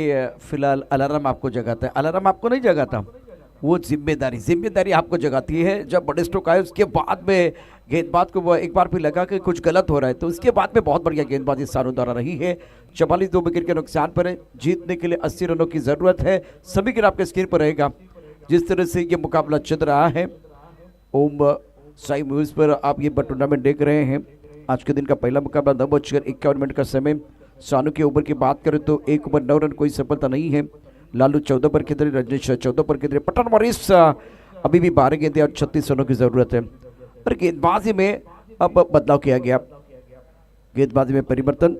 फिलहाल अलार्म आपको जगाता है? अलार्म आपको नहीं जगाता, वो जिम्मेदारी आपको जगाती है. जब बड़े स्ट्रोक आए उसके बाद में गेंदबाज को वो एक बार भी लगा कि कुछ गलत हो रहा है, तो उसके बाद में बहुत बढ़िया गेंदबाजी सानू द्वारा रही है. 44 2 विकेट के नुकसान पर है. जीतने के लिए 80 रनों की ज़रूरत है. सभी गिर आपके स्क्रीन पर रहेगा. जिस तरह से ये मुकाबला चल रहा है, ओम साई न्यूज़ पर आप ये टूर्नामेंट देख रहे हैं. आज के दिन का पहला मुकाबला 9:51 का समय. सानू के ओवर की बात करें तो 1 ओवर 9 रन, कोई सफलता नहीं है. लालू 14 पर खेल रहे, रजनीश 14 पर खेल रहे. पठान वॉरियर्स अभी भी 12 गेंदें और 36 रनों की ज़रूरत है. और गेंदबाजी में अब बदलाव किया गया. गेंदबाजी में परिवर्तन,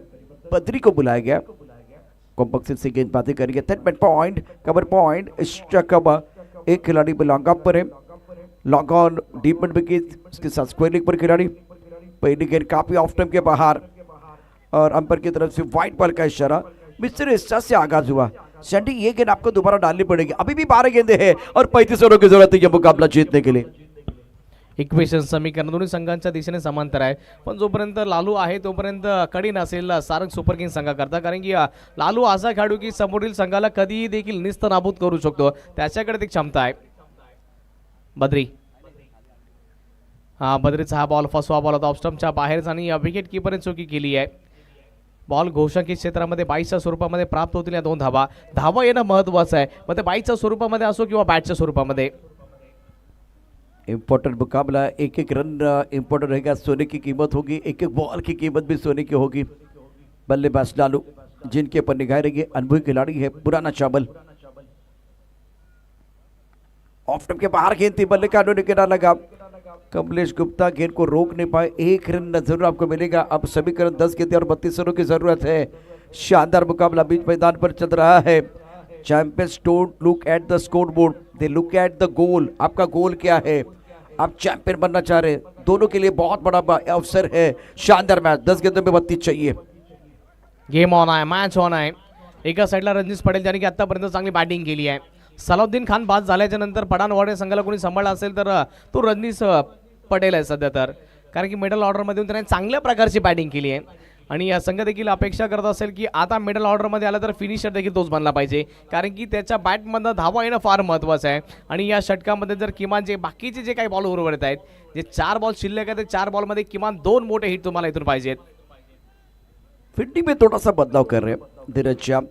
बद्री को बुलाया गया. कॉम्पक्सिल से गेंदबाजी करेंगे. 10 पॉइंट, कवर पॉइंट, स्ट्रक. एक खिलाड़ी पर लॉन्ग ऑफ पर है. Long on deep mid wicket, उसके साथ स्क्वायर लेग पर खिलाड़ी. पहली गेंद काफी ऑफ टाइम के बाहर और अंपायर की तरफ से व्हाइट बॉल का इशारा. मिस्टर इस्टा से आगाज हुआ. सैंडी ये गेंद आपको दोबारा डालनी पड़ेगी. अभी भी 12 गेंदे हैं और 35 रनों की जरूरत है यह मुकाबला जीतने के लिए.
इक्वेशन समीकरण दोन्ही संघांच्या दिशेने समांतर आहे, पण जोपर्यंत लालू आहे तोपर्यंत कडी नसेल सारंग सुपर किंग्स संघाकरता. कारण की लालू असा खेळाडू की समोरील संघाला कधीही देखील निस्तनाबूत करू शकतो, त्याच्याकडे ती क्षमता आहे. बद्री, बद्रीचा हा बॉल फसवा बॉल होता ऑफस्टम्पच्या बाहेरचा आणि विकेट किपरने चुकी केली आहे. बॉल घोषणा क्षेत्रामध्ये 22च्या स्वरूपामध्ये प्राप्त होतील या 2 धावा. धावा येणं महत्त्वाचं आहे, मग ते 22च्या स्वरूपामध्ये असो किंवा बॅटच्या स्वरूपामध्ये.
इम्पोर्टेंट मुकाबला. एक एक रन इम्पोर्टेंट रहेगा. सोने की कीमत होगी. एक एक बॉल की कीमत भी सोने की होगी. बल्लेबाज लालू जिनके ऊपर निगाह रहेगी, अनुभवी खिलाड़ी है, पुराना चावल. ऑफ टाइम के बाहर गेंद थी, बल्ले का किनारा लगा. कमलेश गुप्ता गेंद को रोक नहीं पाए. 1 रन जरूर आपको मिलेगा. अब समीकरण 10 गेंदे और 32 रनों की जरूरत है. शानदार मुकाबला बीच मैदान पर चल रहा है. Champions don't look at the score board, they look at the goal. आपका गोल क्या है? आप चैंपियन बनना चाह रहे हैं. दोनों के लिए बहुत बड़ा अवसर है. शानदार मैच. 10 गेंदों में 32 चाहिए.
गेम ऑन आहे, मॅच ऑन आहे. एका साईडला रजनीश पटेल ज्याने की आतापर्यंत चांगली बॅटिंग केली आहे. सलाउद्दीन खान बाद झाल्याच्या नंतर पठाण वॉरियर संघाला कोणी सांभाळला असेल तर तो रजनीश पटेल आहे सध्या तर. कारण की मिडल ऑर्डरमध्ये त्याने चांगल्या प्रकारची बॅटिंग केली आहे आणि या संघ देखील अपेक्षा करत असेल की आता मिडल ऑर्डरमध्ये आला तर फिनिशर देखील तोच बनला पाहिजे. कारण की त्याच्या बॅटमधनं धावा येणं फार महत्त्वाचं आहे आणि या षटकामध्ये जर किमान जे बाकीचे जे काही बॉल उर्वरित आहेत, जे 4 बॉल शिल्लक आहेत, ते 4 बॉलमध्ये किमान 2 मोठे हिट तुम्हाला इथून पाहिजेत.
फील्डिंग में थोड़ा सा बदलाव कर रहे हैं धीरज श्याम.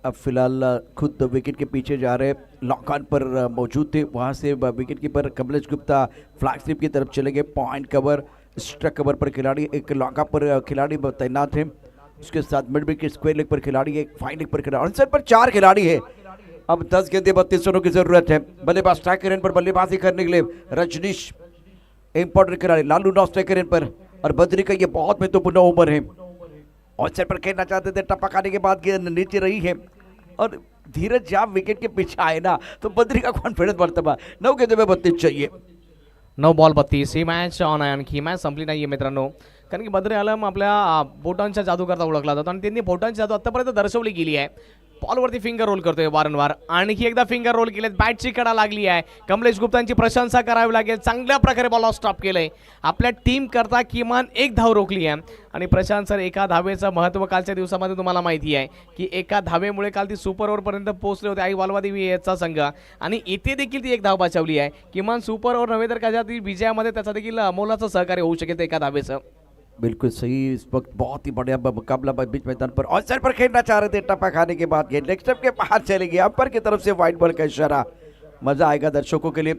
अब फिलहाल खुद विकेट के पीछे जा रहे. लॉन्ग ऑन पर मौजूद थे, वहाँ से विकेट कीपर कमलेश गुप्ता फ्लैग स्लिप की तरफ चले गए. पॉइंट कवर, स्ट्रक कवर पर खिलाड़ी, एक लॉन्ग ऑन पर खिलाड़ी तैनात है. उसके साथ मिड विकेट स्क्वायर लेग पर खिलाड़ी है, फाइन लेग पर खिलाड़ी, ऑन साइड पर 4 खिलाड़ी है। अब 10 गेंदें 32 रनों की जरूरत है। बल्लेबाज स्ट्राइकर एंड पर बल्लेबाजी करने के लिए रजनीश इंपॉर्टेंट खिलाड़ी, लालू नॉन स्ट्राइकर एंड पर, और बद्री का ये बहुत महत्वपूर्ण ओवर है। ऑन साइड पर खेलना चाहते थे, टप्पा खाने के बाद गेंद नीचे रही है और धीरज जब विकेट के पीछे आए ना तो बद्री का कॉन्फिडन्स बढ़ता। 9 गेंदों में 32 चाहिए।
9 बॉल 32 ही मॅच ऑन आहे, आणखी मॅच संपली नाही आहे मित्रांनो, कारण की बद्री आलम आपल्या बोटांच्या जादूकरता ओळखला जातो आणि त्यांनी बोटांची जादू आतापर्यंत दर्शवली गेली आहे। बॉलवरती फिंगर रोल करतोय वारंवार, आणखी एकदा फिंगर रोल केलेत, बॅटची कडा लागली आहे। कमलेश गुप्तांची प्रशंसा करावी लागेल, चांगल्या प्रकारे बॉल स्टॉप केलंय, आपल्या टीम करता किमान 1 धाव रोखली आहे। आणि प्रशांत सर, एका धावेचं महत्त्व कालच्या दिवसामध्ये तुम्हाला माहिती आहे की एका धावेमुळे काल ती सुपर ओव्हरपर्यंत पोहोचले होते आई वालवादेवी याचा संघ, आणि इथे देखील ती 1 धाव बचावली आहे। किमान सुपर ओव्हर नव्हे तर कशातील विजयामध्ये त्याचा देखील मोलाचं सहकार्य होऊ शकेल एका धावेचं।
बिल्कुल सही, इस वक्त बहुत ही बढ़िया मुकाबला बीच मैदान पर ऑन साइड पर खेलना चाह रहे थे, टप्पा खाने के बाद गेंद लेग स्टंप के बाहर चली गई। अंपायर की तरफ से वाइड बॉल का इशारा। मजा आएगा दर्शकों के लिए।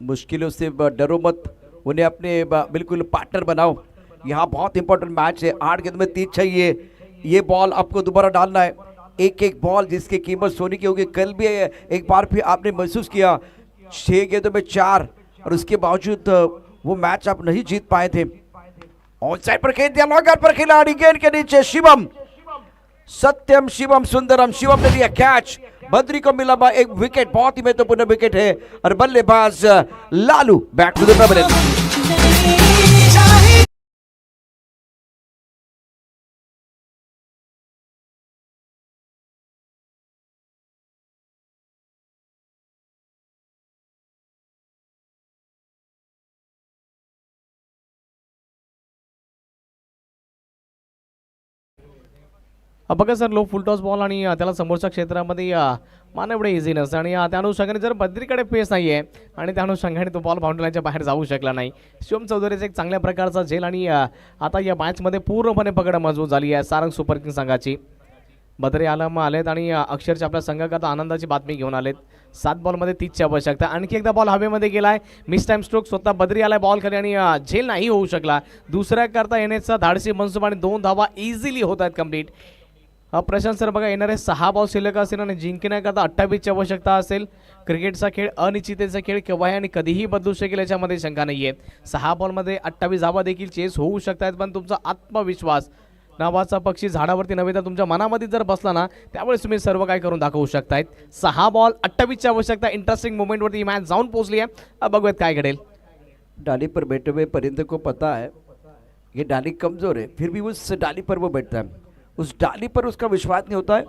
मुश्किलों से डरो मत, उन्हें अपने बिल्कुल पार्टनर बनाओ। यहाँ बहुत इंपॉर्टेंट मैच है, 8 गेंद में 3 चाहिए। ये बॉल आपको दोबारा डालना है, एक बॉल जिसकी कीमत सोने की होगी। कल भी एक बार फिर आपने महसूस किया 6 गेंदों में 4, और उसके बावजूद वो मैच आप नहीं जीत पाए थे। ऑन साइड पर खेल दिया, लॉन्गर पर खिलाड़ी, गेंद के नीचे शिवम, सत्यम शिवम सुंदरम, शिवम ने दिया कैच। बद्री को मिला एक विकेट, बहुत ही महत्वपूर्ण विकेट है। और बल्लेबाज Lalu back to the pavilion.
बघा sir, low full toss ball आणि त्याला समोरच्या क्षेत्रामध्ये मानव एवढे इझी नसतं, आणि त्या अनुषंगाने जर बद्रीकडे पेस नाही आहे आणि त्या अनुषंगाने तो बॉल बाउंड्री लाईनच्या बाहेर जाऊ शकला नाही। शिवम चौधरीचा एक चांगल्या प्रकारचा झेल, आणि आता या मॅचमध्ये पूर्णपणे पकड मजबूत झाली आहे सारंग सुपर किंग संघाची। बद्री आलम आलेत आणि अक्षरशः आपल्या संघाकरता आनंदाची बातमी घेऊन आलेत। 7 बॉलमध्ये 30ची आवश्यकता। आणखी एकदा बॉल हवेमध्ये गेलाय, मिस टाइम स्ट्रोक, स्वतः बद्री आलाय बॉल खाली आणि झेल नाही होऊ शकला। दुसऱ्या करता येण्याचा धाडसी मनसुब आणि 2 धावा इझिली होत आहेत कंप्लीट। प्रशांत सर, बघा येणारे 6 बॉल शिल्लक असेल आणि जिंकण्याकरता 28ची आवश्यकता असेल। क्रिकेटचा खेळ अनिश्चिततेचा खेळ केव्हाही आणि कधीही बदलू शकेल याच्यामध्ये शंका नाही आहे। 6 बॉलमध्ये 28 धावा देखील चेस होऊ शकतात, पण तुमचा आत्मविश्वास नावाचा पक्षी झाडावरती नव्हे तर तुमच्या मनामध्ये जर बसला ना, त्यावेळेस तुम्ही सर्व काय करून दाखवू शकतायत। 6 बॉल 28ची आवश्यकता। इंटरेस्टिंग मोमेंटवरती मॅच जाऊन पोहोचली आहे, अब बघूयात काय घडेल।
डाली पर बैठे हुए परिंदे को पता है ये डाली कमजोर है, फिर भी उस डाली पर वो बैठता है। उस डाली पर उसका विश्वास नहीं होता है,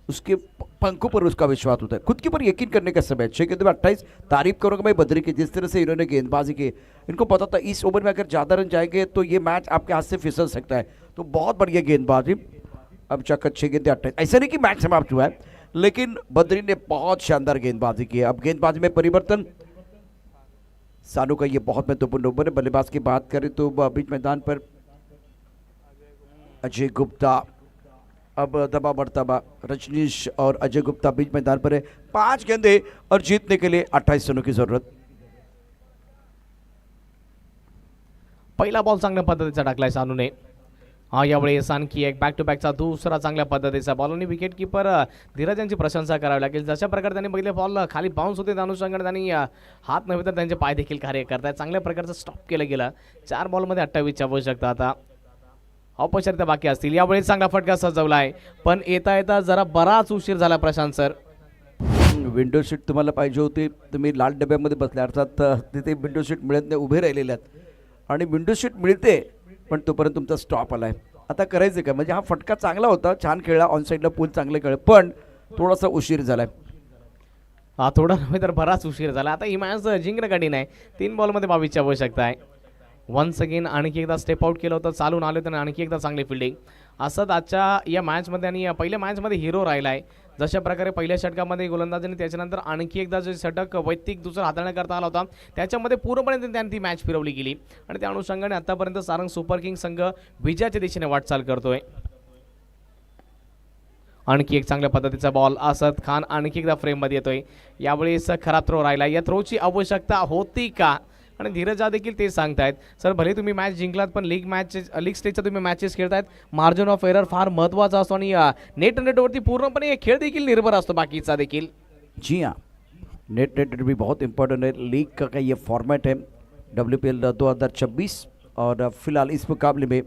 उसके पंखों पर उसका विश्वास होता है। खुद के ऊपर यकीन करने का समय। 6 गेंदों में 28। तारीफ करूंगा मैं बद्री की, जिस तरह से इन्होंने गेंदबाजी की। इनको पता था इस ओवर में अगर ज़्यादा रन जाएंगे तो ये मैच आपके हाथ से फिसल सकता है, तो बहुत बढ़िया गेंदबाजी। अब चक्कर 6 गेंदें 28। ऐसा नहीं कि मैच समाप्त हुआ है, लेकिन बद्री ने बहुत शानदार गेंदबाजी की है। अब गेंदबाजी में परिवर्तन, सानू का ये बहुत महत्वपूर्ण ओवर है। बल्लेबाज की बात करें तो बीच मैदान पर अजय गुप्ता, अब दबा बढ़ता रजनीश और अजय गुप्ता बीच मैदान पर है। 5 गेंदे और जीतने के लिए 28 रनों की जरूरत।
पहिला बॉल चांगल्या पद्धतीचा टाकलाय सानूने। यावेळेस आणखी एक बॅक टू बॅकचा दुसरा चांगल्या पद्धतीचा बॉल, आणि विकेट किपर धीरज यांची प्रशंसा करावी लागेल। जशा प्रकारे त्यांनी बघितले बॉल खाली बाउन्स होते, त्या अनुषंगाने त्यांनी हात नव्हे तर त्यांचे पाय देखील कार्य करतायत। चांगल्या प्रकारचं स्टॉप केलं गेलं। 4 बॉलमध्ये 28ची आवश्यकता। आता औपचारिकता बाकी असतील। यावेळी चांगला फटका सजवला आहे, पण येता येता जरा बराच उशीर झाला प्रशांत सर।
विंडो सीट तुम्हाला पाहिजे होती, तुम्ही लाल डब्यामध्ये बसले, अर्थात तिथे विंडो सीट मिळत नाही, उभे राहिलेले आहेत, आणि विंडो सीट मिळते पण तोपर्यंत तुमचा स्टॉप आलाय। आता करायचं काय, म्हणजे हा फटका चांगला होता, छान खेळला, ऑन साईडला पूल चांगले खेळ, पण थोडासा उशीर झालाय।
थोडा नव्हे तर बराच उशीर झाला। आता ही मॅच जिंकणं कठीण आहे। 3 बॉलमध्ये 22ची आवश्यकता आहे। वन्स अगेन आणखी एकदा स्टेप आउट केलं होतं, चालून आले होते, आणखी एकदा चांगली फिल्डिंग। असंच आजच्या या मॅचमध्ये आणि पहिल्या मॅचमध्ये हिरो राहिला आहे। जशा प्रकारे पहिल्या षटकामध्ये गोलंदाजीने, त्याच्यानंतर आणखी एकदा जे षटक वैयक्तिक दुसरा हाताळण्याकरता आला होता, त्याच्यामध्ये पूर्णपणे त्यांनी ती मॅच फिरवली गेली, आणि त्या अनुषंगाने आतापर्यंत सारंग सुपर किंग संघ विजयाच्या दिशेने वाटचाल करतोय। आणखी एक चांगल्या पद्धतीचा बॉल, असद खान आणखी एकदा फ्रेममध्ये येतोय। यावेळेस खराब थ्रो राहिला, या थ्रोची आवश्यकता होती का? आणि धीरज झा देखील तेच सांगतायत. सर भले तुम्ही मॅच जिंकलात पण लीग स्टेजच्या तुम्ही मॅचेस खेळतायत, मार्जिन ऑफ एरर फार महत्त्वाचा असतो आणि नेट रेटवरती पूर्णपणे खेळ देखील निर्भर असतो बाकीचा देखील.
जी हाँ, नेट रेट भी बहुत इम्पोर्टेंट है. लीग का ये फॉर्मेट है WPL 2026 और फिलहाल इस मुकाबले में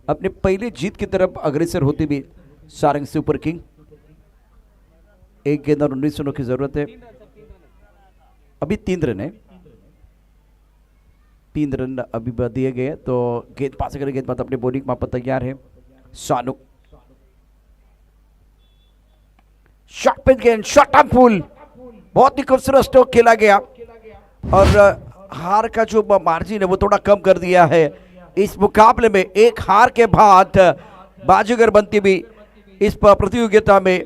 अपने पहले जीत की तरफ अग्रसर होती भी सारंग सुपर किंग. एक गेंद और 19 रनों की जरूरत है. अभी 3 रन है, 3 रन अभी दिए गए हैं. तो गेंद पास करें, गेंदबाज अपने बॉलिंग वहां पर तैयार है. सानू शॉट पे गेंद, शॉट ऑन फुल, बहुत ही खूबसूरत स्ट्रोक खेला गया और हार का जो मार्जिन है वो थोड़ा कम कर दिया है. इस मुकाबले में एक हार के बाद बाजीगर बनती हुई इस प्रतियोगिता में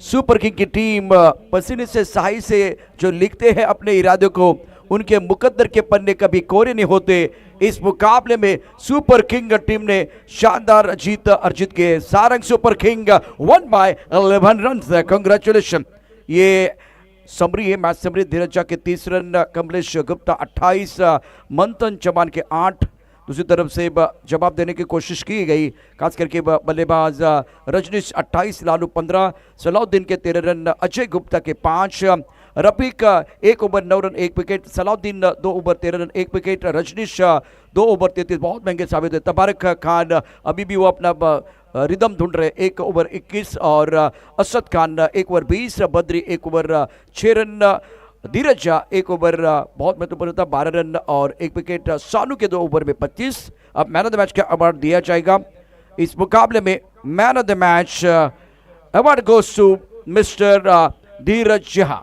सुपर किंग की टीम पसीने से स्याही से जो लिखते हैं अपने इरादों को, उनके मुकद्दर के पन्ने कभी कोरे नहीं होते. इस मुकाबले में सुपर किंग टीम ने शानदार जीत अर्जित की. Sarang super king 1/11 run. Congratulation. ये समरी है, मैच समरी. धीरज झा के 30 रन, कमलेश गुप्ता 28, मंथन चौहान के 8. दूसरी तरफ से जवाब देने की कोशिश की गई, खास करके बल्लेबाज रजनीश 28, लालू 15, सलाउद्दीन के 13 रन, अजय गुप्ता के 5, Rafiq 1 over 9 run 1 wicket, Salauddin 2 over 13 run 1 wicket, Rajneesh 2 over 33, बहुत महंगे साबित हुए. तबारक खान अभी भी वो अपना रिदम ढूंढ रहे, 1 ओवर 21 और असद खान 1 ओवर 20, बद्री 1 ओवर 6 रन, धीरज झा 1 ओवर बहुत महत्वपूर्ण था 12 रन और 1 विकेट, सानू के 2 ओवर में 25. अब मैन ऑफ द मैच का अवार्ड दिया जाएगा. इस मुकाबले में man of the match award goes to mister Dheeraj Jha.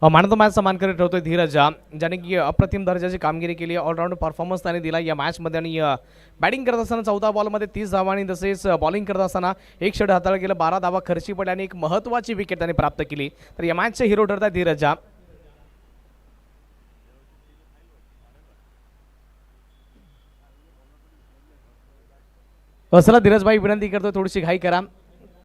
Man of the मॅचचा मानकरी ठरवतोय धीरज झा, ज्याने की अप्रतिम दर्जाची कामगिरी केली. ऑलराऊंड परफॉर्मन्स त्याने दिला या मॅचमध्ये आणि बॅटिंग करत असताना 14 बॉलमध्ये 30 धावा आणि तसेच बॉलिंग करत असताना 1 षट हाताळलं गेलं, 12 धावा खर्ची पडल्या आणि एक महत्त्वाची विकेट त्याने प्राप्त केली. तर या मॅचचे हिरो ठरतात धीरज झा. चला धीरज भाई, विनंती करतो थोडीशी घाई करा.